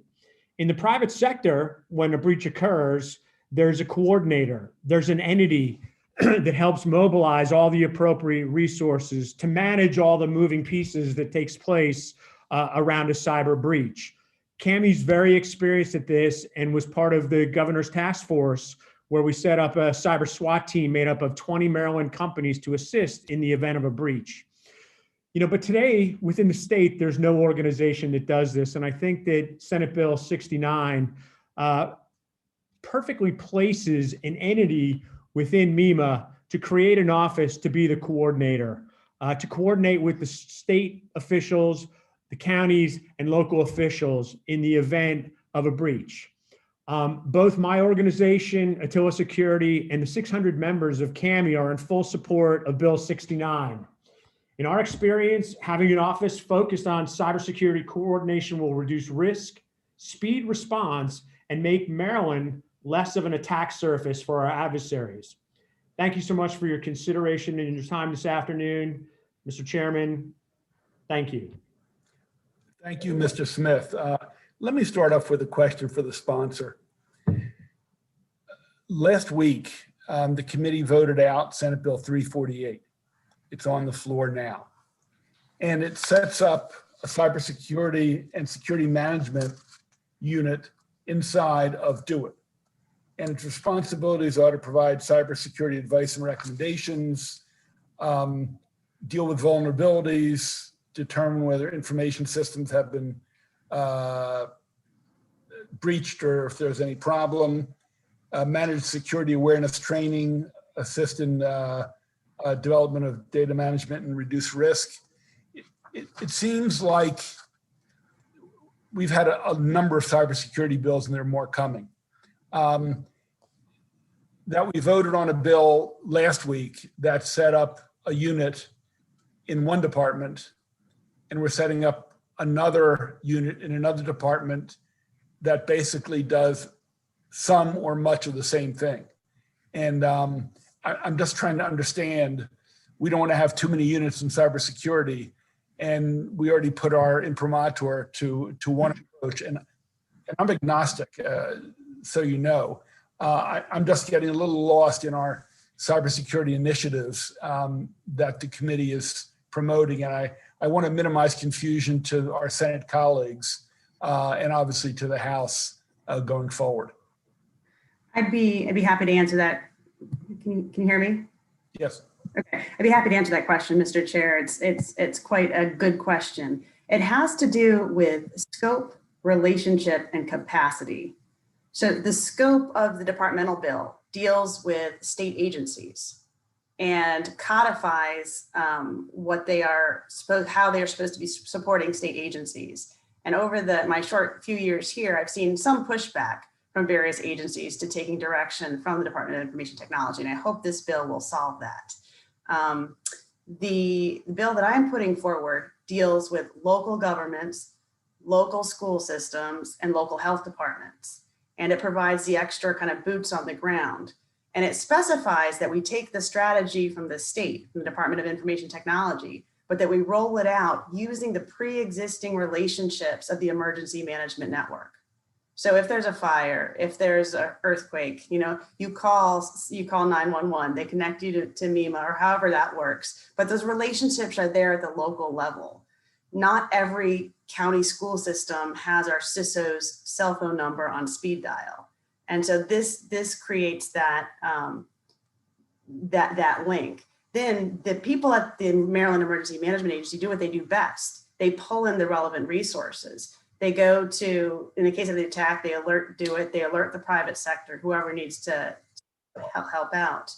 In the private sector, when a breach occurs, there's a coordinator, there's an entity that helps mobilize all the appropriate resources to manage all the moving pieces that takes place around a cyber breach. CAMI's very experienced at this and was part of the governor's task force where we set up a cyber SWAT team made up of 20 Maryland companies to assist in the event of a breach. But today within the state, there's no organization that does this. And I think that Senate Bill 69 perfectly places an entity within MEMA to create an office to be the coordinator, to coordinate with the state officials, the counties, and local officials in the event of a breach. Both my organization, Attila Security, and the 600 members of CAMI are in full support of Bill 69. In our experience, having an office focused on cybersecurity coordination will reduce risk, speed response, and make Maryland less of an attack surface for our adversaries. Thank you so much for your consideration and your time this afternoon. Mr. Chairman, thank you. Thank you, Mr. Smith. Let me start off with a question for the sponsor. Last week, the committee voted out Senate Bill 348. It's on the floor now. And it sets up a cybersecurity and security management unit inside of DOIT. And its responsibilities are to provide cybersecurity advice and recommendations, deal with vulnerabilities, determine whether information systems have been breached or if there's any problem, manage security awareness training, assist in development of data management and reduce risk. It seems like we've had a number of cybersecurity bills and there are more coming. That we voted on a bill last week that set up a unit in one department, and we're setting up another unit in another department that basically does some or much of the same thing. And I'm just trying to understand, we don't want to have too many units in cybersecurity, and we already put our imprimatur to one approach, and I'm agnostic, so you know. I'm just getting a little lost in our cybersecurity initiatives that the committee is promoting. And I want to minimize confusion to our Senate colleagues and obviously to the House going forward. I'd be happy to answer that. Can you hear me? Yes. Okay, I'd be happy to answer that question, Mr. Chair. It's quite a good question. It has to do with scope, relationship, and capacity. So the scope of the departmental bill deals with state agencies and codifies how they are supposed to be supporting state agencies. And over my short few years here, I've seen some pushback from various agencies to taking direction from the Department of Information Technology. And I hope this bill will solve that. The bill that I'm putting forward deals with local governments, local school systems, and local health departments. And it provides the extra kind of boots on the ground. And it specifies that we take the strategy from the state, from the Department of Information Technology, but that we roll it out using the pre-existing relationships of the emergency management network. So if there's a fire, if there's an earthquake, you call 911, they connect you to MEMA or however that works. But those relationships are there at the local level. Not every county school system has our CISO's cell phone number on speed dial. And so this creates that, that link. Then the people at the Maryland Emergency Management Agency do what they do best. They pull in the relevant resources. They go to, in the case of the attack, they alert the private sector, whoever needs to help out.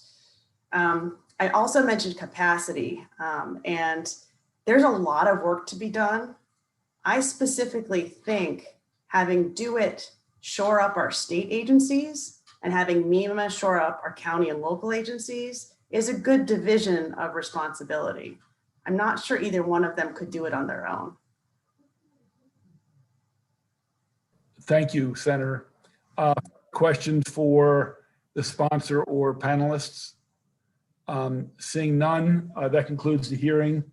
I also mentioned capacity, and there's a lot of work to be done. I specifically think having DO-IT shore up our state agencies and having MEMA shore up our county and local agencies is a good division of responsibility. I'm not sure either one of them could do it on their own. Thank you, Senator. Questions for the sponsor or panelists? Seeing none, that concludes the hearing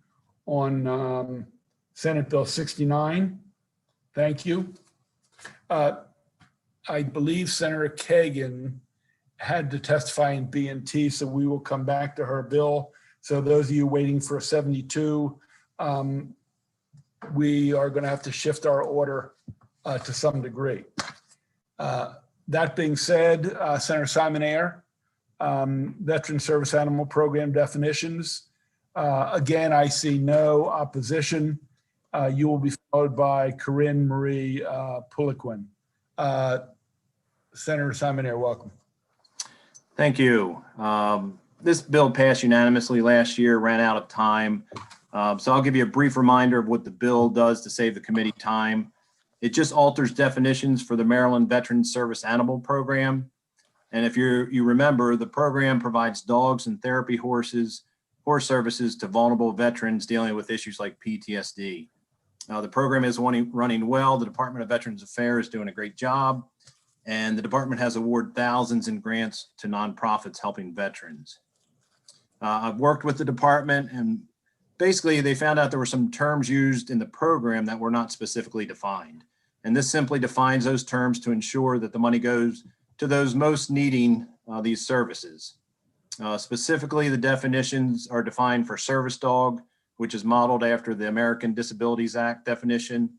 on Senate Bill 69. Thank you. I believe Senator Kagan had to testify in B&T, so we will come back to her bill. So those of you waiting for 72, we are going to have to shift our order to some degree. That being said, Senator Simon Ayer, Veteran Service Animal Program definitions. Again, I see no opposition. You will be followed by Corinne Marie Puliquin. Senator Simon Ayer, welcome. Thank you. This bill passed unanimously last year, ran out of time. So I'll give you a brief reminder of what the bill does to save the committee time. It just alters definitions for the Maryland Veteran Service Animal Program. And if you remember, the program provides dogs and therapy horse services to vulnerable veterans dealing with issues like PTSD. The program is running well. The Department of Veterans Affairs is doing a great job. And the department has awarded thousands in grants to nonprofits helping veterans. I've worked with the department, and basically they found out there were some terms used in the program that were not specifically defined. And this simply defines those terms to ensure that the money goes to those most needing these services. Specifically, the definitions are defined for service dog, which is modeled after the American Disabilities Act definition,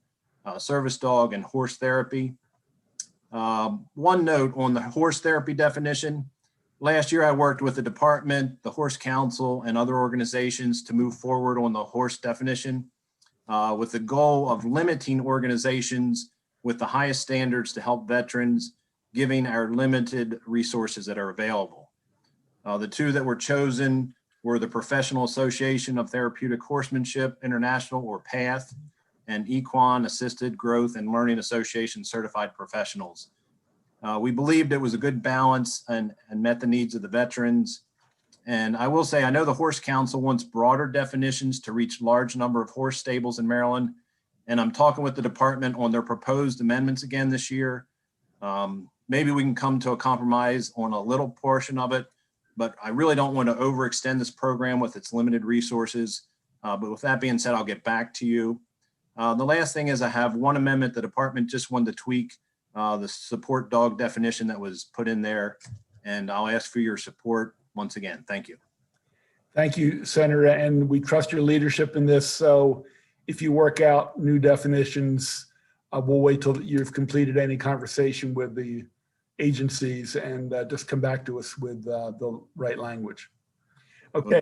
service dog, and horse therapy. One note on the horse therapy definition. Last year, I worked with the department, the Horse Council, and other organizations to move forward on the horse definition with the goal of limiting organizations with the highest standards to help veterans, giving our limited resources that are available. The two that were chosen were the Professional Association of Therapeutic Horsemanship International, or PATH, and Equine Assisted Growth and Learning Association Certified Professionals. We believed it was a good balance and met the needs of the veterans. And I will say, I know the Horse Council wants broader definitions to reach large number of horse stables in Maryland. And I'm talking with the department on their proposed amendments again this year. Maybe we can come to a compromise on a little portion of it, but I really don't want to overextend this program with its limited resources. But with that being said, I'll get back to you. The last thing is I have one amendment the department just wanted to tweak the support dog definition that was put in there. And I'll ask for your support once again. Thank you. Thank you, Senator, and we trust your leadership in this. So if you work out new definitions, we'll wait till you've completed any conversation with the agencies and just come back to us with the right language. Okay,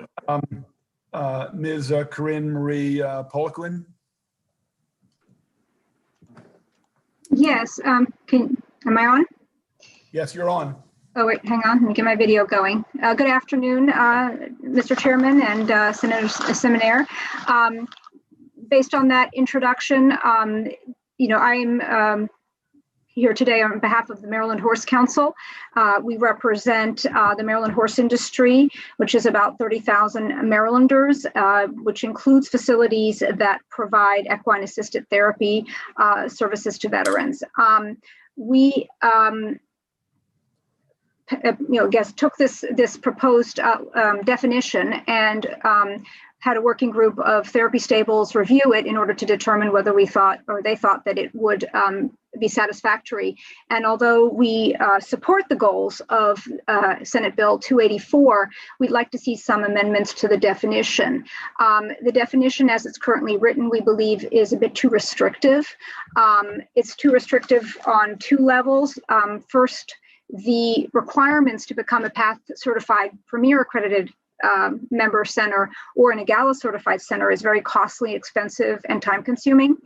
Ms. Corinne Marie Poliquin. Yes, am I on? Yes, you're on. Oh, wait, hang on, let me get my video going. Good afternoon, Mr. Chairman and Senator Seminaire. Based on that introduction, I'm here today on behalf of the Maryland Horse Council. We represent the Maryland horse industry, which is about 30,000 Marylanders, which includes facilities that provide equine assisted therapy services to veterans. We took this proposed definition and had a working group of therapy stables review it in order to determine whether we thought or they thought that it would be satisfactory. And although we support the goals of Senate Bill 284, we'd like to see some amendments to the definition. The definition as it's currently written, we believe, is a bit too restrictive. It's too restrictive on two levels. First, the requirements to become a PATH certified premier accredited member center or an EGALA certified center is very costly, expensive, and time consuming.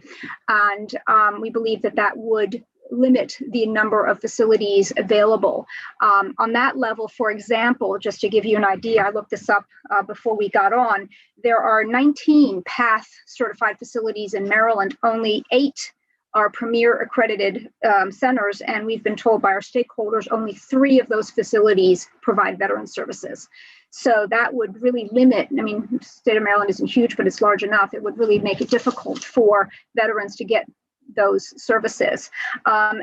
And we believe that would limit the number of facilities available. On that level, for example, just to give you an idea, I looked this up before we got on, there are 19 PATH certified facilities in Maryland, only 8 are premier accredited centers, and we've been told by our stakeholders only 3 of those facilities provide veteran services. So that would really limit, the state of Maryland isn't huge, but it's large enough. It would really make it difficult for veterans to get those services.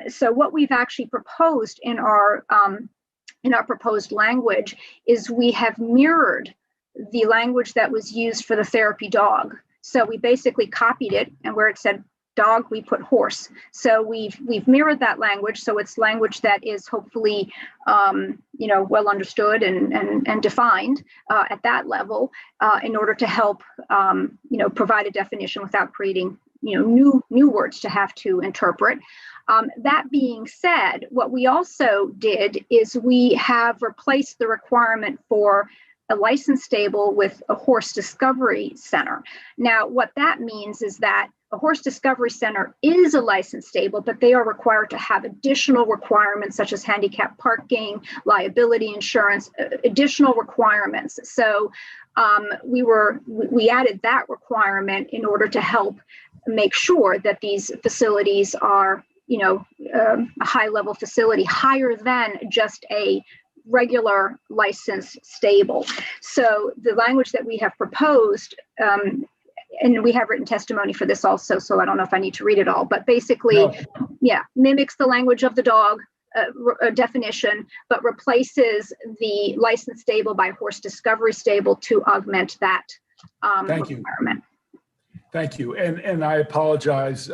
So what we've actually proposed in our proposed language is we have mirrored the language that was used for the therapy dog. So we basically copied it, and where it said dog, we put horse. So we've mirrored that language. So it's language that is hopefully, well understood and defined at that level in order to help, provide a definition without creating, new words to have to interpret. That being said, what we also did is we have replaced the requirement for a licensed stable with a horse discovery center. Now, what that means is that a horse discovery center is a licensed stable, but they are required to have additional requirements such as handicap parking, liability insurance, additional requirements. So we added that requirement in order to help make sure that these facilities are, a high level facility, higher than just a regular licensed stable. So the language that we have proposed, and we have written testimony for this also, so I don't know if I need to read it all, but basically, mimics the language of the dog definition, but replaces the licensed stable by horse discovery stable to augment that requirement. Thank you. And I apologize.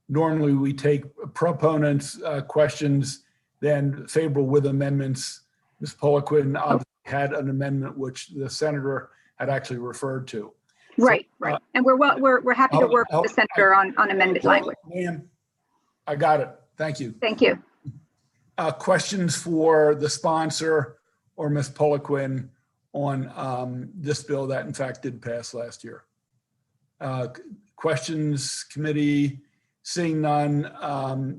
Normally we take proponents' questions, then favorable with amendments. Ms. Poliquin had an amendment which the senator had actually referred to. Right. And we're happy to work with the senator on amended language. Ma'am, I got it. Thank you. Thank you. Questions for the sponsor or Ms. Poliquin on this bill that in fact did pass last year? Questions, committee? Seeing none,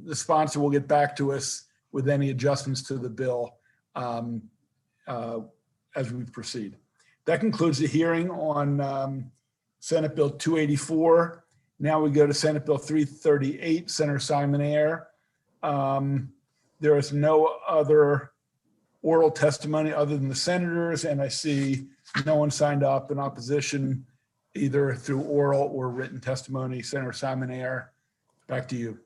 the sponsor will get back to us with any adjustments to the bill as we proceed. That concludes the hearing on Senate Bill 284. Now we go to Senate Bill 338, Senator Simon Ayer. There is no other oral testimony other than the senators, and I see no one signed up in opposition either through oral or written testimony. Senator Simon Ayer, back to you.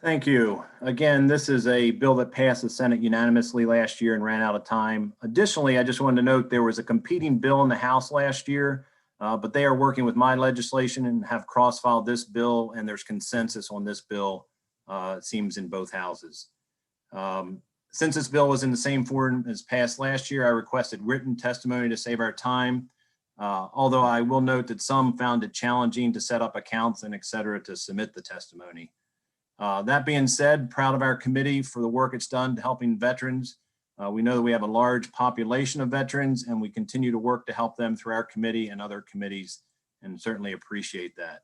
Thank you. Again, this is a bill that passed the Senate unanimously last year and ran out of time. Additionally, I just wanted to note there was a competing bill in the House last year, but they are working with my legislation and have cross-filed this bill, and there's consensus on this bill it seems, in both houses. Since this bill was in the same form as passed last year, I requested written testimony to save our time. Although I will note that some found it challenging to set up accounts and et cetera to submit the testimony. That being said, proud of our committee for the work it's done to helping veterans. We know that we have a large population of veterans, and we continue to work to help them through our committee and other committees, and certainly appreciate that.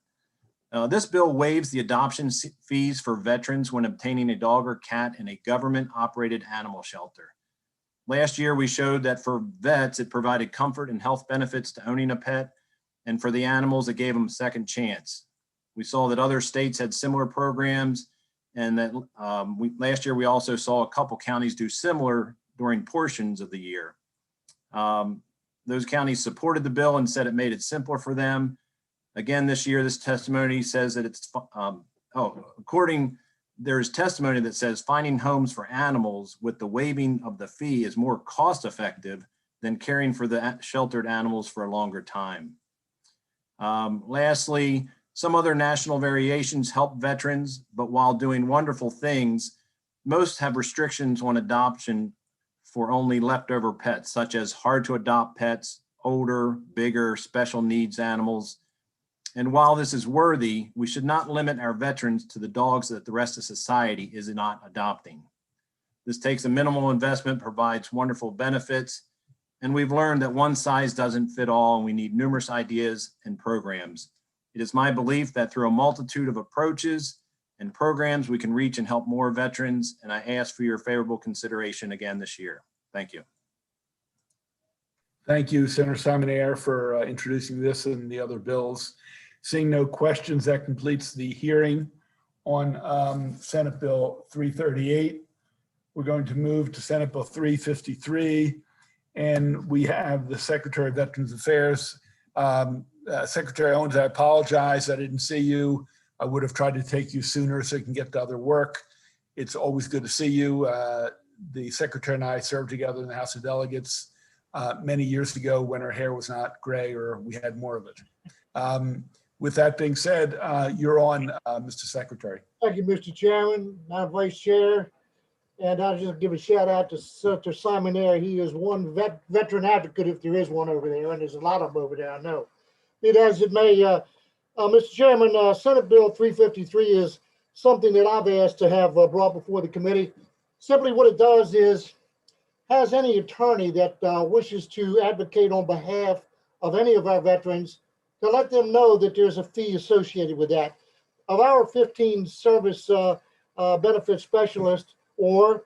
This bill waives the adoption fees for veterans when obtaining a dog or cat in a government-operated animal shelter. Last year, we showed that for vets, it provided comfort and health benefits to owning a pet, and for the animals, it gave them a second chance. We saw that other states had similar programs, and that last year we also saw a couple counties do similar during portions of the year. Those counties supported the bill and said it made it simpler for them. Again, this year, this testimony says that it's, there's testimony that says finding homes for animals with the waiving of the fee is more cost effective than caring for the sheltered animals for a longer time. Lastly, some other national variations help veterans, but while doing wonderful things, most have restrictions on adoption for only leftover pets, such as hard to adopt pets, older, bigger, special needs animals. And while this is worthy, we should not limit our veterans to the dogs that the rest of society is not adopting. This takes a minimal investment, provides wonderful benefits, and we've learned that one size doesn't fit all, and we need numerous ideas and programs. It is my belief that through a multitude of approaches and programs, we can reach and help more veterans, and I ask for your favorable consideration again this year. Thank you. Thank you, Senator Simon-Ayer, for introducing this and the other bills. Seeing no questions, that completes the hearing on Senate Bill 338. We're going to move to Senate Bill 353, and we have the Secretary of Veterans Affairs. Secretary Owens, I apologize, I didn't see you. I would have tried to take you sooner so you can get to other work. It's always good to see you. The Secretary and I served together in the House of Delegates many years ago when her hair was not gray or we had more of it. With that being said, you're on, Mr. Secretary. Thank you, Mr. Chairman, Madam Vice Chair. And I'll just give a shout out to Senator Simon-Ayer. He is one veteran advocate, if there is one over there, and there's a lot of them over there, I know. Be it as it may, Mr. Chairman, Senate Bill 353 is something that I've asked to have brought before the committee. Simply what it does is, has any attorney that wishes to advocate on behalf of any of our veterans to let them know that there's a fee associated with that. Of our 15 service benefit specialists, or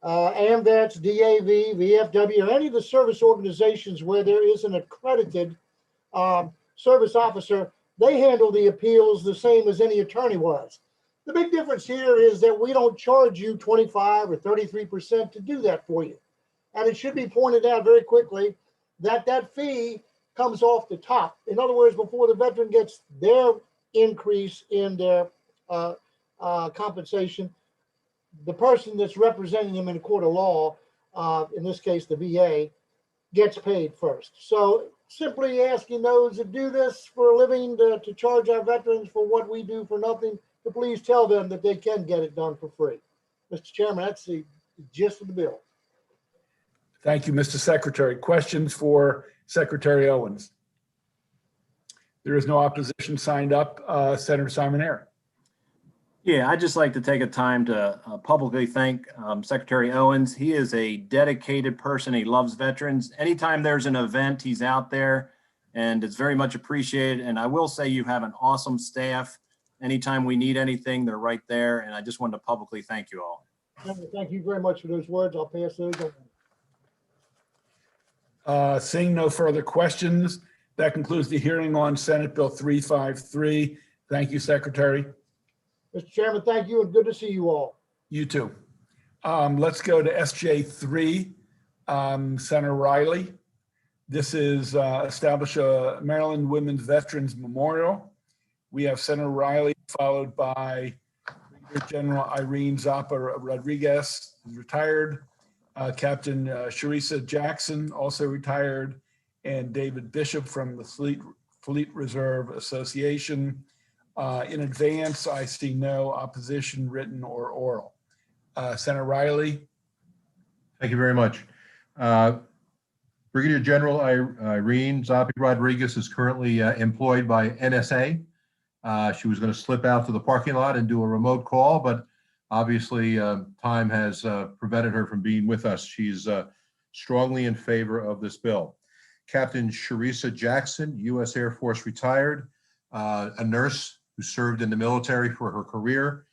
AMVETS, DAV, VFW, or any of the service organizations where there is an accredited service officer, they handle the appeals the same as any attorney was. The big difference here is that we don't charge you 25 or 33% to do that for you. And it should be pointed out very quickly that that fee comes off the top. In other words, before the veteran gets their increase in their compensation, the person that's representing them in a court of law, in this case the VA, gets paid first. So simply asking those that do this for a living to charge our veterans for what we do for nothing, to please tell them that they can get it done for free. Mr. Chairman, that's the gist of the bill. Thank you, Mr. Secretary. Questions for Secretary Owens? There is no opposition signed up. Senator Simon-Ayer. Yeah, I'd just like to take a time to publicly thank Secretary Owens. He is a dedicated person. He loves veterans. Anytime there's an event, he's out there, and it's very much appreciated. And I will say you have an awesome staff. Anytime we need anything, they're right there. And I just wanted to publicly thank you all. Thank you very much for those words. I'll pass those on. Seeing no further questions, that concludes the hearing on Senate Bill 353. Thank you, Secretary. Mr. Chairman, thank you, and good to see you all. You too. Let's go to SJ3, Senator Riley. This is establish a Maryland Women's Veterans Memorial. We have Senator Riley, followed by Brigadier General Irene Zappa Rodriguez, who's retired, Captain Sharissa Jackson, also retired, and David Bishop from the Fleet Reserve Association. In advance, I see no opposition, written or oral. Senator Riley? Thank you very much. Brigadier General Irene Zombie Rodriguez is currently employed by NSA. She was going to slip out to the parking lot and do a remote call, but obviously time has prevented her from being with us. She's strongly in favor of this bill. Captain Sharissa Jackson, U.S. Air Force retired, a nurse who served in the military for her career,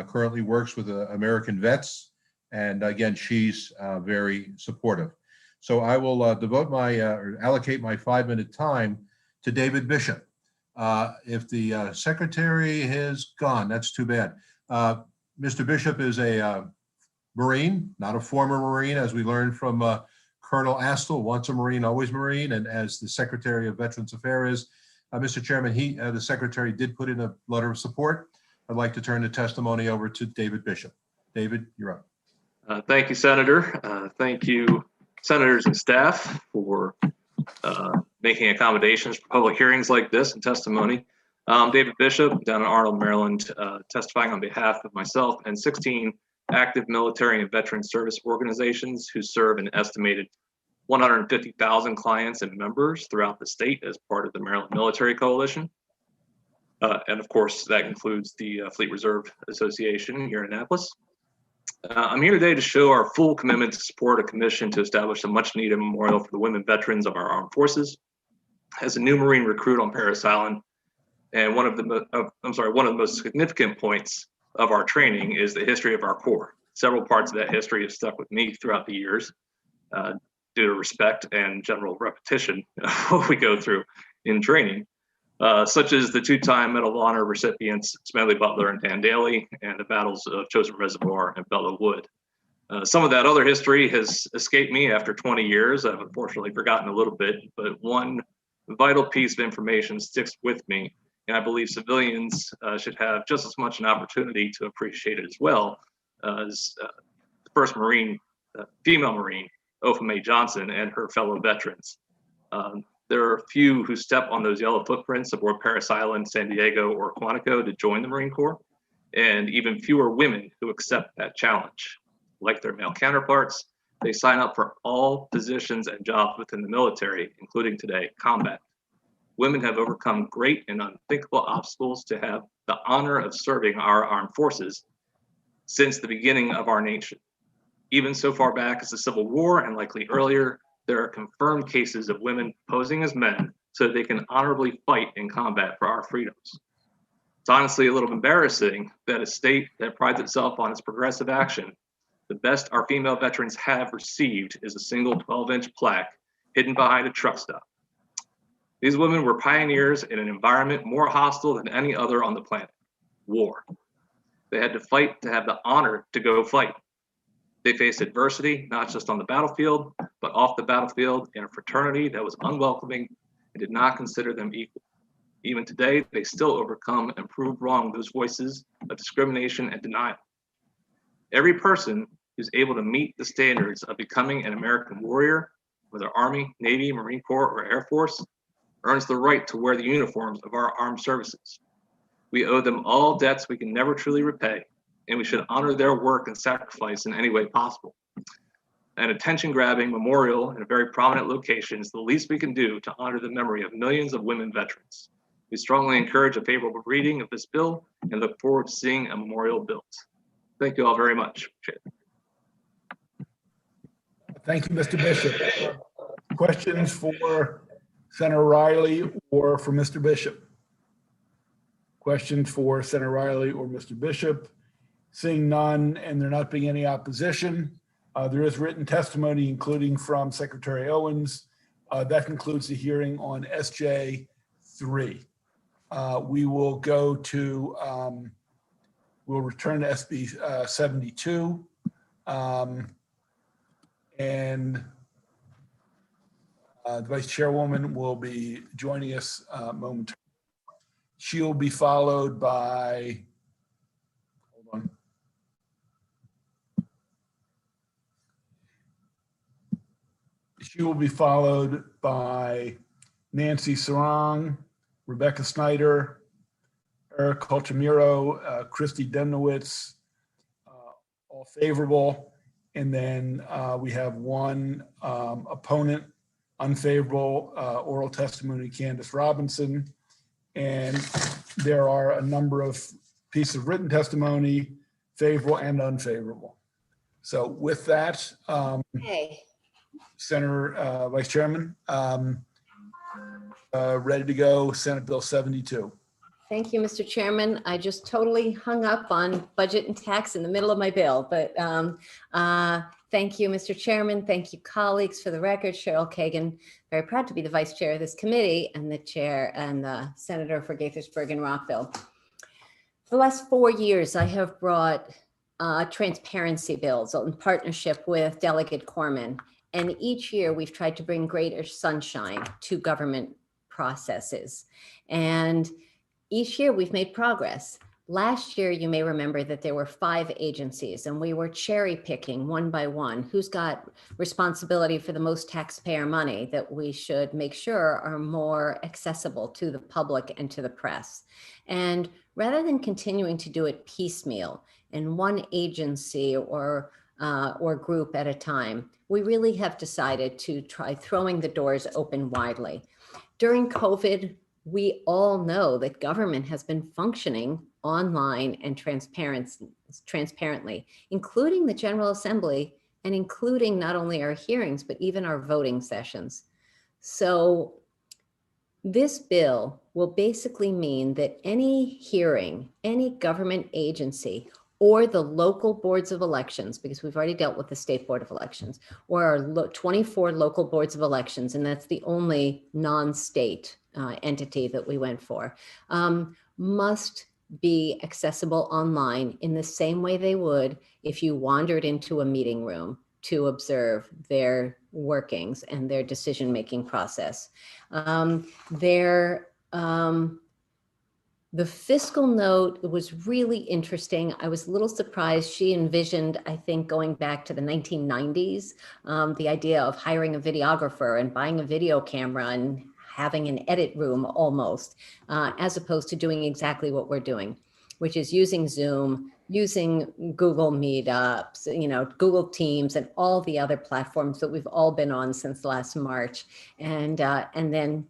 currently works with American vets. And again, she's very supportive. So I will devote my, or allocate my 5-minute time to David Bishop. If the secretary has gone, that's too bad. Mr. Bishop is a Marine, not a former Marine, as we learned from Colonel Astle, once a Marine, always Marine, and as the Secretary of Veterans Affairs. Mr. Chairman, the Secretary did put in a letter of support. I'd like to turn the testimony over to David Bishop. David, you're up. Thank you, Senator. Thank you, senators and staff, for making accommodations for public hearings like this and testimony. David Bishop, down in Arnold, Maryland, testifying on behalf of myself and 16 active military and veteran service organizations who serve an estimated 150,000 clients and members throughout the state as part of the Maryland Military Coalition. And of course, that includes the Fleet Reserve Association here in Annapolis. I'm here today to show our full commitment to support a commission to establish a much needed memorial for the women veterans of our armed forces. As a new Marine recruit on Parris Island, and one of the most significant points of our training is the history of our Corps. Several parts of that history have stuck with me throughout the years due to respect and general repetition of what we go through in training, such as the 2-time Medal of Honor recipients Smedley Butler and Dan Daly, and the battles of Chosin Reservoir and Belleau Wood. Some of that other history has escaped me after 20 years. I've unfortunately forgotten a little bit, but one vital piece of information sticks with me, and I believe civilians should have just as much an opportunity to appreciate it as well as the first Marine, female Marine, Opha May Johnson, and her fellow veterans. There are few who step on those yellow footprints aboard Parris Island, San Diego, or Quantico to join the Marine Corps, and even fewer women who accept that challenge. Like their male counterparts, they sign up for all positions and jobs within the military, including today, combat. Women have overcome great and unthinkable obstacles to have the honor of serving our armed forces since the beginning of our nation. Even so far back as the Civil War, and likely earlier, there are confirmed cases of women posing as men so that they can honorably fight in combat for our freedoms. It's honestly a little embarrassing that a state that prides itself on its progressive action, the best our female veterans have received is a single 12-inch plaque hidden behind a truck stop. These women were pioneers in an environment more hostile than any other on the planet, war. They had to fight to have the honor to go fight. They faced adversity, not just on the battlefield, but off the battlefield in a fraternity that was unwelcoming and did not consider them equal. Even today, they still overcome and prove wrong those voices of discrimination and denial. Every person who's able to meet the standards of becoming an American warrior, whether Army, Navy, Marine Corps, or Air Force, earns the right to wear the uniforms of our armed services. We owe them all debts we can never truly repay, and we should honor their work and sacrifice in any way possible. An attention-grabbing memorial in a very prominent location is the least we can do to honor the memory of millions of women veterans. We strongly encourage a favorable reading of this bill and look forward to seeing a memorial built. Thank you all very much. Thank you, Mr. Bishop. Questions for Senator Riley or for Mr. Bishop? Questions for Senator Riley or Mr. Bishop? Seeing none and there not being any opposition, there is written testimony, including from Secretary Owens. That concludes the hearing on SJ 3. We will go to, we'll return to SB 72. And the Vice Chairwoman will be joining us momentarily. She'll be followed by, hold on. She will be followed by Nancy Sarong, Rebecca Snyder, Eric Culchamiro, Christy Demnowitz, all favorable. And then we have one opponent, unfavorable, oral testimony, Candace Robinson. And there are a number of pieces of written testimony, favorable and unfavorable. So with that, Hey, Senator Vice Chairman, ready to go, Senate Bill 72. thank you, Mr. Chairman. I just totally hung up on budget and tax in the middle of my bill, but thank you, Mr. Chairman. Thank you, colleagues. For the record, Cheryl Kagan, very proud to be the vice chair of this committee and the chair and the senator for Gaithersburg and Rockville. For the last 4 years, I have brought transparency bills in partnership with Delegate Corman. And each year we've tried to bring greater sunshine to government processes. And each year we've made progress. Last year, you may remember that there were 5 agencies and we were cherry picking one by one who's got responsibility for the most taxpayer money that we should make sure are more accessible to the public and to the press. And rather than continuing to do it piecemeal in one agency or group at a time, we really have decided to try throwing the doors open widely. During COVID, we all know that government has been functioning online and transparently, including the General Assembly and including not only our hearings, but even our voting sessions. So this bill will basically mean that any hearing, any government agency, or the local boards of elections, because we've already dealt with the State Board of Elections, or our 24 local boards of elections, and that's the only non-state entity that we went for, must be accessible online in the same way they would if you wandered into a meeting room to observe their workings and their decision-making process. The fiscal note was really interesting. I was a little surprised. She envisioned, I think, going back to the 1990s, the idea of hiring a videographer and buying a video camera and having an edit room almost, as opposed to doing exactly what we're doing, which is using Zoom, using Google Meetups, Google Teams, and all the other platforms that we've all been on since last March, and then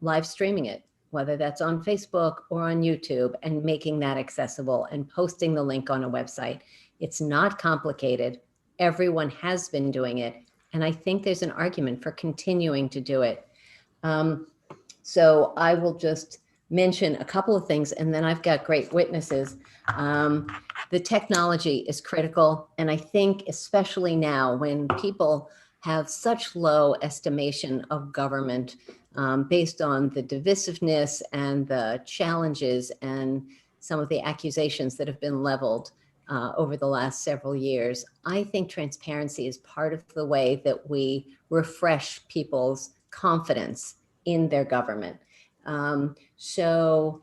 live streaming it, whether that's on Facebook or on YouTube, and making that accessible and posting the link on a website. It's not complicated. Everyone has been doing it. And I think there's an argument for continuing to do it. So I will just mention a couple of things, and then I've got great witnesses. The technology is critical. And I think especially now when people have such low estimation of government, based on the divisiveness and the challenges and some of the accusations that have been leveled over the last several years, I think transparency is part of the way that we refresh people's confidence in their government. So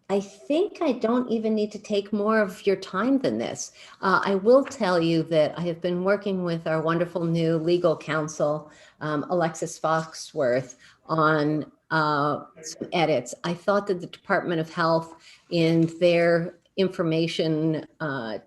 I think I don't even need to take more of your time than this. I will tell you that I have been working with our wonderful new legal counsel, Alexis Foxworth, on some edits. I thought that the Department of Health in their information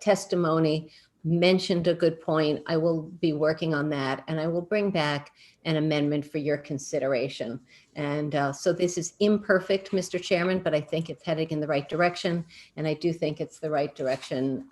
testimony mentioned a good point. I will be working on that, and I will bring back an amendment for your consideration. And so this is imperfect, Mr. Chairman, but I think it's heading in the right direction. And I do think it's the right direction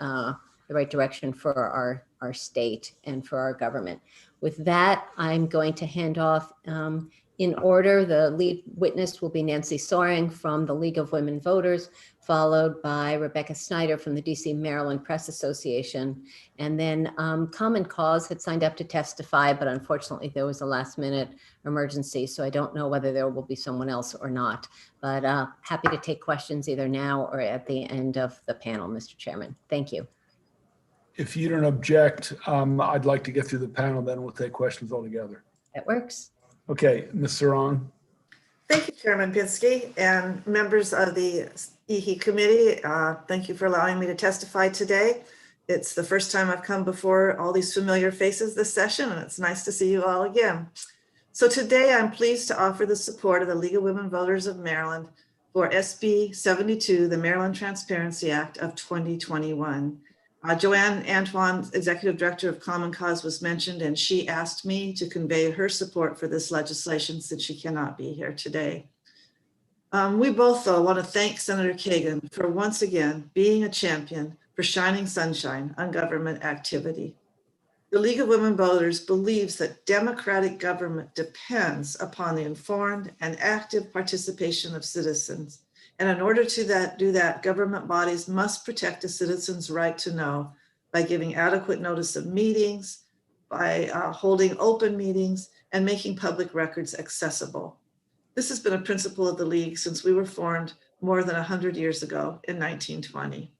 for our state and for our government. With that, I'm going to hand off in order. The lead witness will be Nancy Soring from the League of Women Voters, followed by Rebecca Snyder from the DC Maryland Press Association. And then Common Cause had signed up to testify, but unfortunately there was a last minute emergency. So I don't know whether there will be someone else or not, but happy to take questions either now or at the end of the panel, Mr. Chairman. Thank you. If you don't object, I'd like to get through the panel, then we'll take questions all together. That works. Okay, Ms. Sarong. Thank you, Chairman Pinsky, and members of the EHE Committee. Thank you for allowing me to testify today. It's the first time I've come before all these familiar faces this session, and it's nice to see you all again. So today I'm pleased to offer the support of the League of Women Voters of Maryland for SB 72, the Maryland Transparency Act of 2021. Joanne Antoine, Executive Director of Common Cause, was mentioned, and she asked me to convey her support for this legislation since she cannot be here today. We both, though, want to thank Senator Kagan for once again being a champion for shining sunshine on government activity. The League of Women Voters believes that democratic government depends upon the informed and active participation of citizens. And in order to do that, government bodies must protect a citizen's right to know by giving adequate notice of meetings, by holding open meetings, and making public records accessible. This has been a principle of the League since we were formed more than 100 years ago in 1920.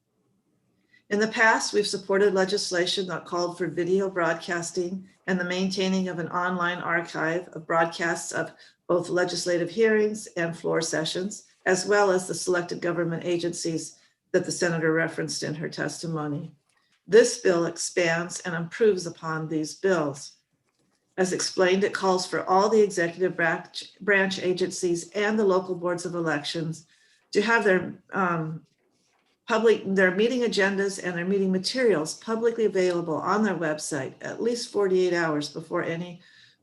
In the past, we've supported legislation that called for video broadcasting and the maintaining of an online archive of broadcasts of both legislative hearings and floor sessions, as well as the selected government agencies that the senator referenced in her testimony. This bill expands and improves upon these bills. As explained, it calls for all the executive branch agencies and the local boards of elections to have their meeting agendas and their meeting materials publicly available on their website at least 48 hours before any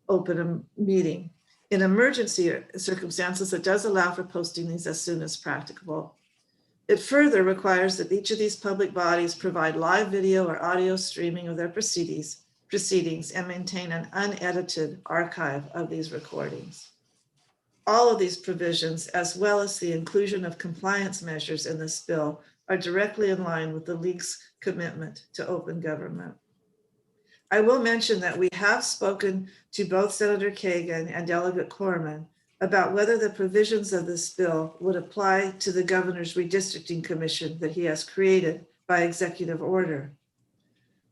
open meeting. In emergency circumstances, it does allow for posting these as soon as practicable. It further requires that each of these public bodies provide live video or audio streaming of their proceedings and maintain an unedited archive of these recordings. All of these provisions, as well as the inclusion of compliance measures in this bill, are directly in line with the League's commitment to open government. I will mention that we have spoken to both Senator Kagan and Delegate Corman about whether the provisions of this bill would apply to the Governor's Redistricting Commission that he has created by executive order.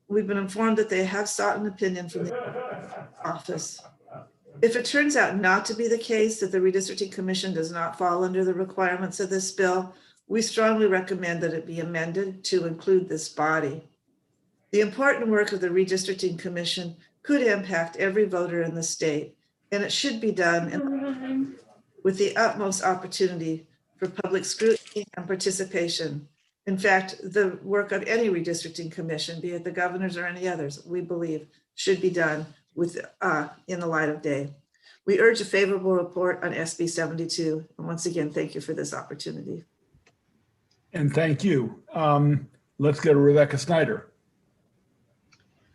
We've been informed that they have sought an opinion from the office. If it turns out not to be the case that the Redistricting Commission does not fall under the requirements of this bill, we strongly recommend that it be amended to include this body. The important work of the Redistricting Commission could impact every voter in the state, and it should be done with the utmost opportunity for public scrutiny and participation. In fact, the work of any redistricting commission, be it the governor's or any others, we believe should be done in the light of day. We urge a favorable report on SB 72. And once again, thank you for this opportunity. And thank you. Let's go to Rebecca Snyder.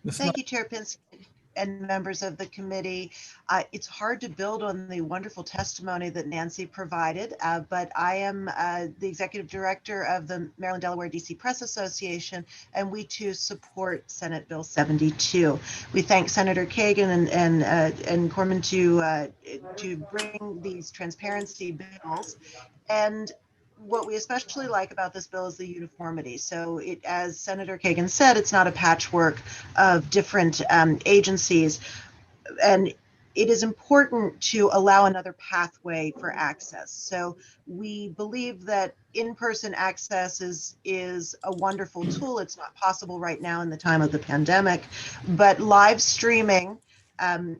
Thank you, Chair Pinsky and members of the committee. It's hard to build on the wonderful testimony that Nancy provided, but I am the executive director of the Maryland, Delaware, DC Press Association, and we too support Senate Bill 72. We thank Senator Kagan and Corman to bring these transparency bills. And what we especially like about this bill is the uniformity. So it, as Senator Kagan said, it's not a patchwork of different agencies. And it is important to allow another pathway for access. So we believe that in-person access is a wonderful tool. It's not possible right now in the time of the pandemic, but live streaming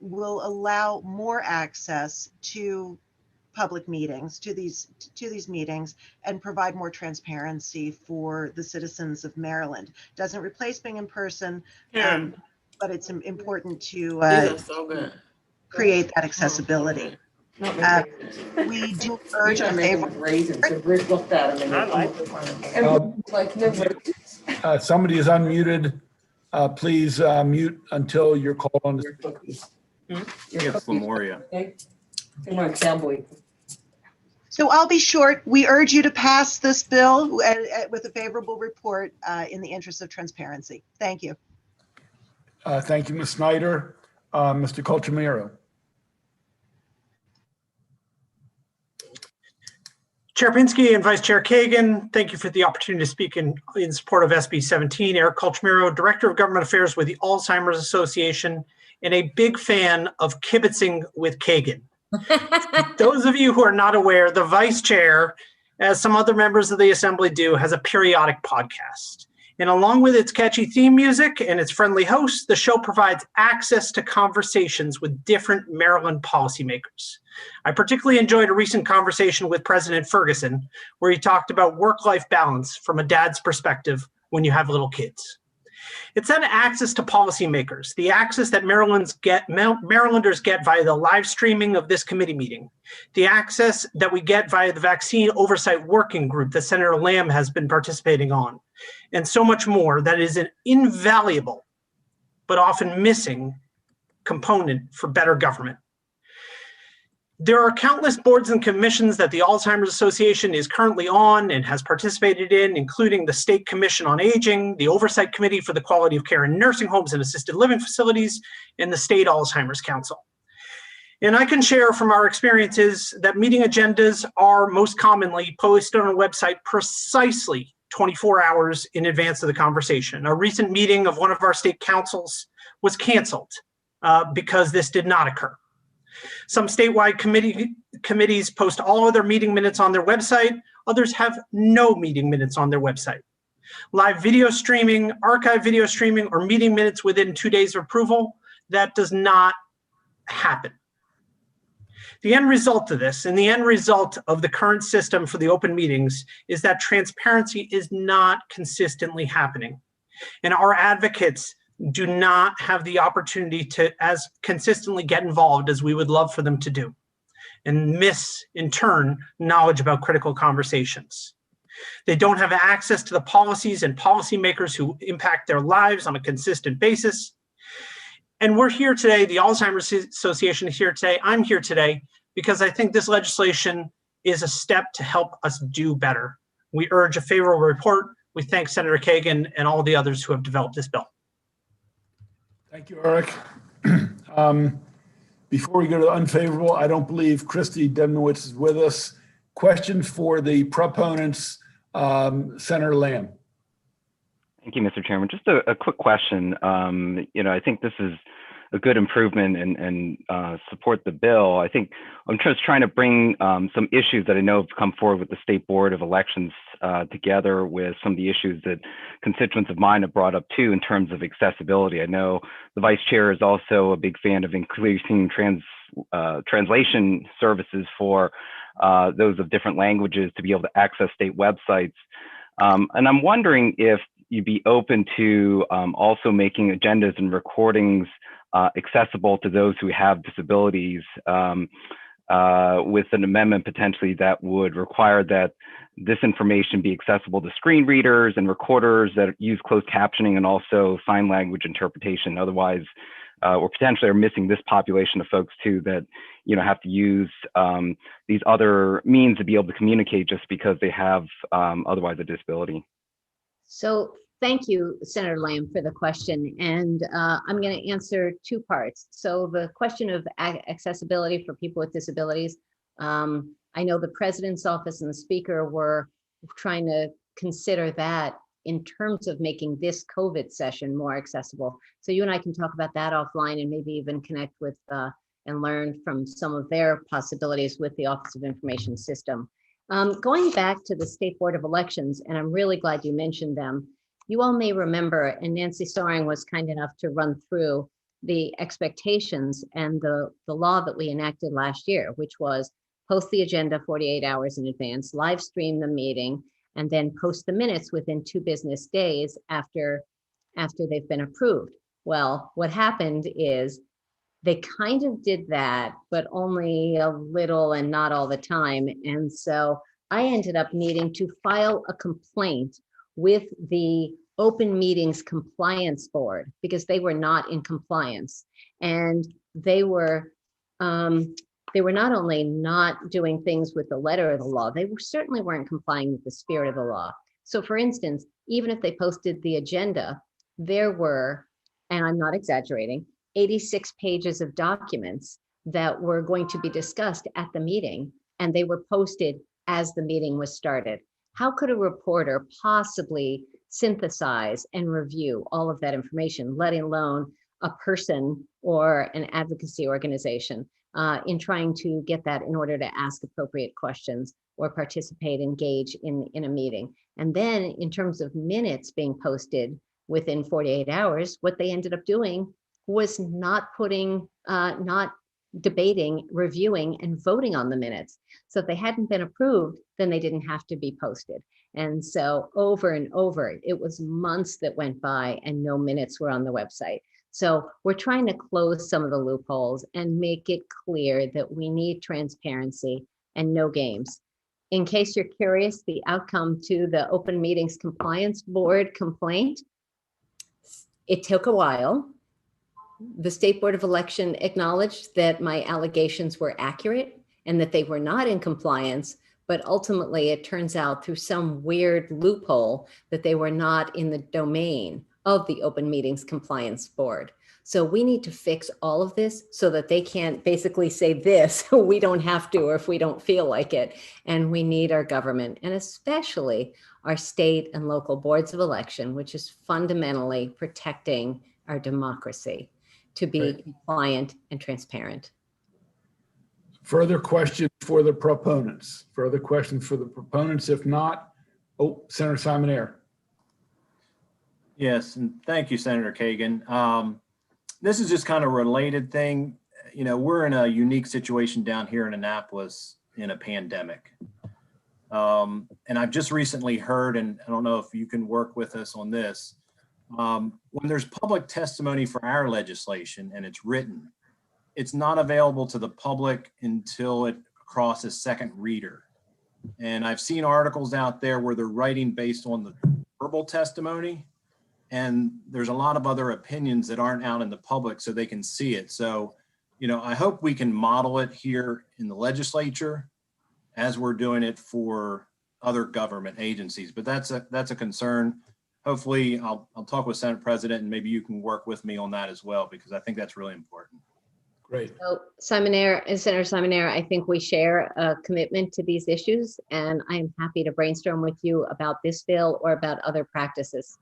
will allow more access to public meetings, to these meetings, and provide more transparency for the citizens of Maryland. Doesn't replace being in person, but it's important to create that accessibility. We do urge a favorable. Somebody is unmuted. Please mute until you're called on. Yes, Lemuria. So I'll be short. We urge you to pass this bill with a favorable report in the interest of transparency. Thank you. Thank you, Ms. Snyder. Mr. Colchamiro. Chair Pinsky and Vice Chair Kagan, thank you for the opportunity to speak in support of SB 17. Eric Colchamiro, Director of Government Affairs with the Alzheimer's Association, and a big fan of kibitzing with Kagan. Those of you who are not aware, the Vice Chair, as some other members of the Assembly do, has a periodic podcast. And along with its catchy theme music and its friendly hosts, the show provides access to conversations with different Maryland policymakers. I particularly enjoyed a recent conversation with President Ferguson, where he talked about work-life balance from a dad's perspective when you have little kids. It's then access to policymakers, the access that Marylanders get via the live streaming of this committee meeting, the access that we get via the vaccine oversight working group that Senator Lamb has been participating on, and so much more that is an invaluable but often missing component for better government. There are countless boards and commissions that the Alzheimer's Association is currently on and has participated in, including the State Commission on Aging, the Oversight Committee for the Quality of Care in Nursing Homes and Assisted Living Facilities, and the State Alzheimer's Council. And I can share from our experiences that meeting agendas are most commonly posted on a website precisely 24 hours in advance of the conversation. A recent meeting of one of our state councils was canceled because this did not occur. Some statewide committees post all of their meeting minutes on their website. Others have no meeting minutes on their website. Live video streaming, archive video streaming, or meeting minutes within 2 days of approval, that does not happen. The end result of this, and the end result of the current system for the open meetings, is that transparency is not consistently happening. And our advocates do not have the opportunity to as consistently get involved as we would love for them to do, and miss, in turn, knowledge about critical conversations. They don't have access to the policies and policymakers who impact their lives on a consistent basis. And we're here today, the Alzheimer's Association is here today, I'm here today, because I think this legislation is a step to help us do better. We urge a favorable report. We thank Senator Kagan and all the others who have developed this bill. Thank you, Eric. Before we go to unfavorable, I don't believe Christy Demnowitz is with us. Question for the proponents, Senator Lamb. Thank you, Mr. Chairman. Just a quick question. I think this is a good improvement and support the bill. I think I'm just trying to bring some issues that I know have come forward with the State Board of Elections together with some of the issues that constituents of mine have brought up too in terms of accessibility. I know the Vice Chair is also a big fan of increasing translation services for those of different languages to be able to access state websites. And I'm wondering if you'd be open to also making agendas and recordings accessible to those who have disabilities with an amendment potentially that would require that this information be accessible to screen readers and recorders that use closed captioning and also sign language interpretation. Otherwise, or potentially are missing this population of folks too that have to use these other means to be able to communicate just because they have otherwise a disability. So thank you, Senator Lamb, for the question. And I'm going to answer two parts. So the question of accessibility for people with disabilities, I know the President's office and the Speaker were trying to consider that in terms of making this COVID session more accessible. So you and I can talk about that offline and maybe even connect with and learn from some of their possibilities with the Office of Information System. Going back to the State Board of Elections, and I'm really glad you mentioned them. You all may remember, and Nancy Soring was kind enough to run through the expectations and the law that we enacted last year, which was post the agenda 48 hours in advance, live stream the meeting, and then post the minutes within 2 business days after they've been approved. Well, what happened is they kind of did that, but only a little and not all the time. And so I ended up needing to file a complaint with the Open Meetings Compliance Board because they were not in compliance. And they were not only not doing things with the letter of the law, they certainly weren't complying with the spirit of the law. So for instance, even if they posted the agenda, there were, and I'm not exaggerating, 86 pages of documents that were going to be discussed at the meeting, and they were posted as the meeting was started. How could a reporter possibly synthesize and review all of that information, let alone a person or an advocacy organization in trying to get that in order to ask appropriate questions or participate, engage in a meeting? And then in terms of minutes being posted within 48 hours, what they ended up doing was not debating, reviewing, and voting on the minutes. So if they hadn't been approved, then they didn't have to be posted. And so over and over, it was months that went by and no minutes were on the website. So we're trying to close some of the loopholes and make it clear that we need transparency and no games. In case you're curious, the outcome to the Open Meetings Compliance Board complaint, it took a while. The State Board of Election acknowledged that my allegations were accurate and that they were not in compliance, but ultimately it turns out through some weird loophole that they were not in the domain of the Open Meetings Compliance Board. So we need to fix all of this so that they can't basically say this, we don't have to, or if we don't feel like it. And we need our government, and especially our state and local boards of election, which is fundamentally protecting our democracy, to be compliant and transparent. Further questions for the proponents? Further questions for the proponents? If not, Senator Simonaire. Yes, and thank you, Senator Kagan. This is just kind of a related thing. You know, we're in a unique situation down here in Annapolis in a pandemic. And I've just recently heard, and I don't know if you can work with us on this, when there's public testimony for our legislation and it's written, it's not available to the public until it crosses second reader. And I've seen articles out there where they're writing based on the verbal testimony, and there's a lot of other opinions that aren't out in the public so they can see it. So, you know, I hope we can model it here in the legislature as we're doing it for other government agencies. But that's a concern. Hopefully I'll talk with Senate President, and maybe you can work with me on that as well, because I think that's really important. Great. So Simonaire and Senator Simonaire, I think we share a commitment to these issues, and I'm happy to brainstorm with you about this bill or about other practices.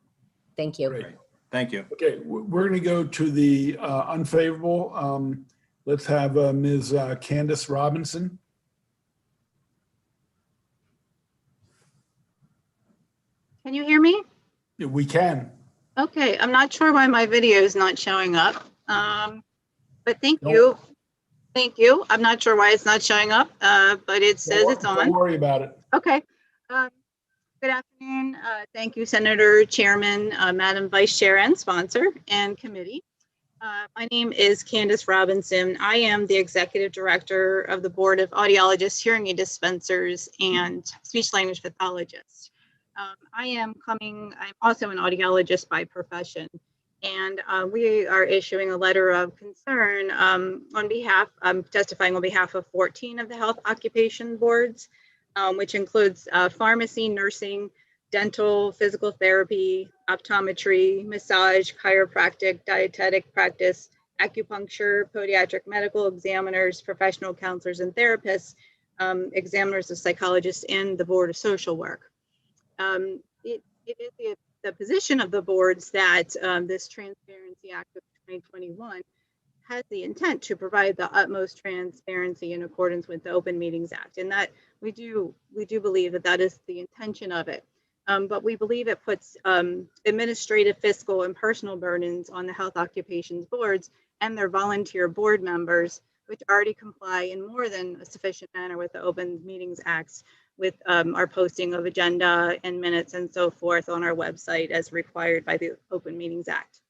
Thank you. Great. Thank you. Okay, we're going to go to the unfavorable. Let's have Ms. Candace Robinson. Can you hear me? We can. Okay, I'm not sure why my video is not showing up, but thank you. Thank you. I'm not sure why it's not showing up, but it says it's on. Don't worry about it. Okay. Good afternoon. Thank you, Senator, Chairman, Madam Vice Chair, and sponsor and committee. My name is Candace Robinson. I am the Executive Director of the Board of Audiologists, Hearing Aid Dispensers, and Speech Language Pathologists. I'm also an audiologist by profession, and we are issuing a letter of concern I'm testifying on behalf of 14 of the health occupation boards, which includes pharmacy, nursing, dental, physical therapy, optometry, massage, chiropractic, dietetic practice, acupuncture, podiatric medical examiners, professional counselors and therapists, examiners of psychologists, and the Board of Social Work. It is the position of the boards that this Transparency Act of 2021 has the intent to provide the utmost transparency in accordance with the Open Meetings Act, and that we do believe that that is the intention of it. But we believe it puts administrative, fiscal, and personal burdens on the health occupations boards and their volunteer board members, which already comply in more than a sufficient manner with the Open Meetings Act, with our posting of agenda and minutes and so forth on our website as required by the Open Meetings Act.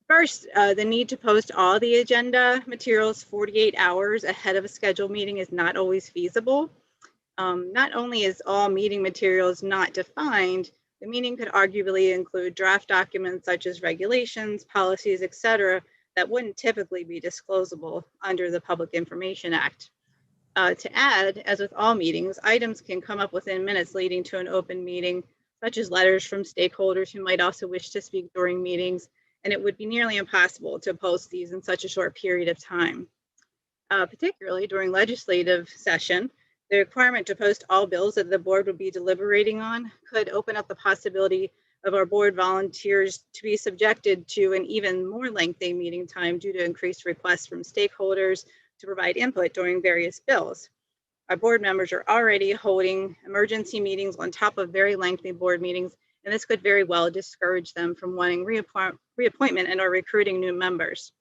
First, the need to post all the agenda materials 48 hours ahead of a scheduled meeting is not always feasible. Not only is all meeting materials not defined, the meeting could arguably include draft documents such as regulations, policies, etc., that wouldn't typically be disclosable under the Public Information Act. To add, as with all meetings, items can come up within minutes leading to an open meeting, such as letters from stakeholders who might also wish to speak during meetings, and it would be nearly impossible to post these in such a short period of time. Particularly during legislative session, the requirement to post all bills that the board would be deliberating on could open up the possibility of our board volunteers to be subjected to an even more lengthy meeting time due to increased requests from stakeholders to provide input during various bills. our board members are already holding emergency meetings on top of very lengthy board meetings, and this could very well discourage them from wanting reappointment and or recruiting new members.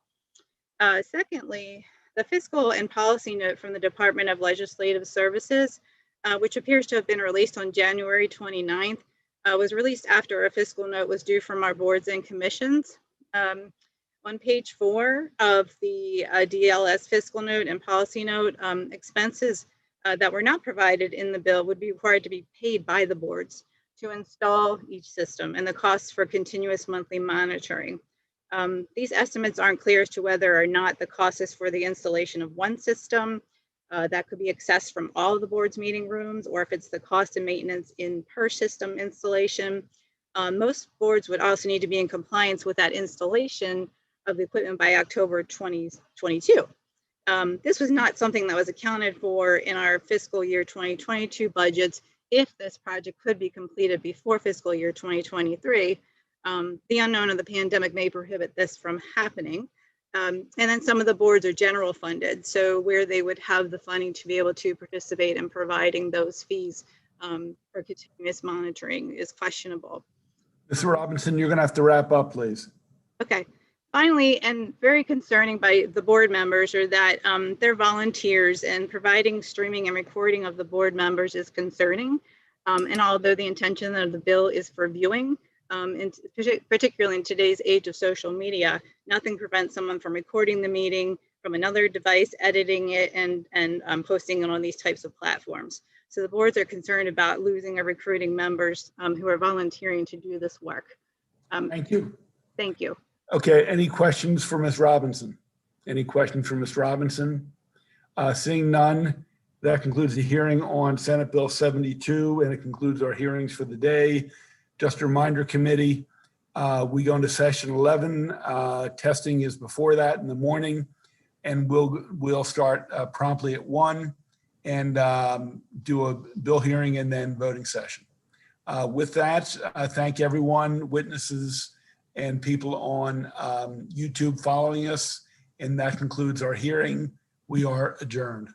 Secondly, the fiscal and policy note from the Department of Legislative Services, which appears to have been released on January 29th, was released after a fiscal note was due from our boards and commissions. On page 4 of the DLS fiscal note and policy note, expenses that were not provided in the bill would be required to be paid by the boards to install each system and the costs for continuous monthly monitoring. These estimates aren't clear as to whether or not the cost is for the installation of one system that could be accessed from all of the board's meeting rooms, or if it's the cost and maintenance in per system installation. Most boards would also need to be in compliance with that installation of the equipment by October 2022. This was not something that was accounted for in our fiscal year 2022 budgets if this project could be completed before fiscal year 2023. The unknown of the pandemic may prohibit this from happening. And then some of the boards are general funded, so where they would have the funding to be able to participate in providing those fees for continuous monitoring is questionable. Ms. Robinson, you're going to have to wrap up, please. Okay. Finally, and very concerning by the board members, are that they're volunteers, and providing streaming and recording of the board members is concerning. And although the intention of the bill is for viewing, and particularly in today's age of social media, nothing prevents someone from recording the meeting from another device, editing it, and posting it on these types of platforms. So the boards are concerned about losing or recruiting members who are volunteering to do this work. Thank you. Thank you. Okay, any questions for Ms. Robinson? Any questions for Ms. Robinson? Seeing none, that concludes the hearing on Senate Bill 72, and it concludes our hearings for the day. Just a reminder, committee, we go into session 11. Testing is before that in the morning, and we'll start promptly at 1 and do a bill hearing and then voting session. With that, I thank everyone, witnesses, and people on YouTube following us. And that concludes our hearing. We are adjourned.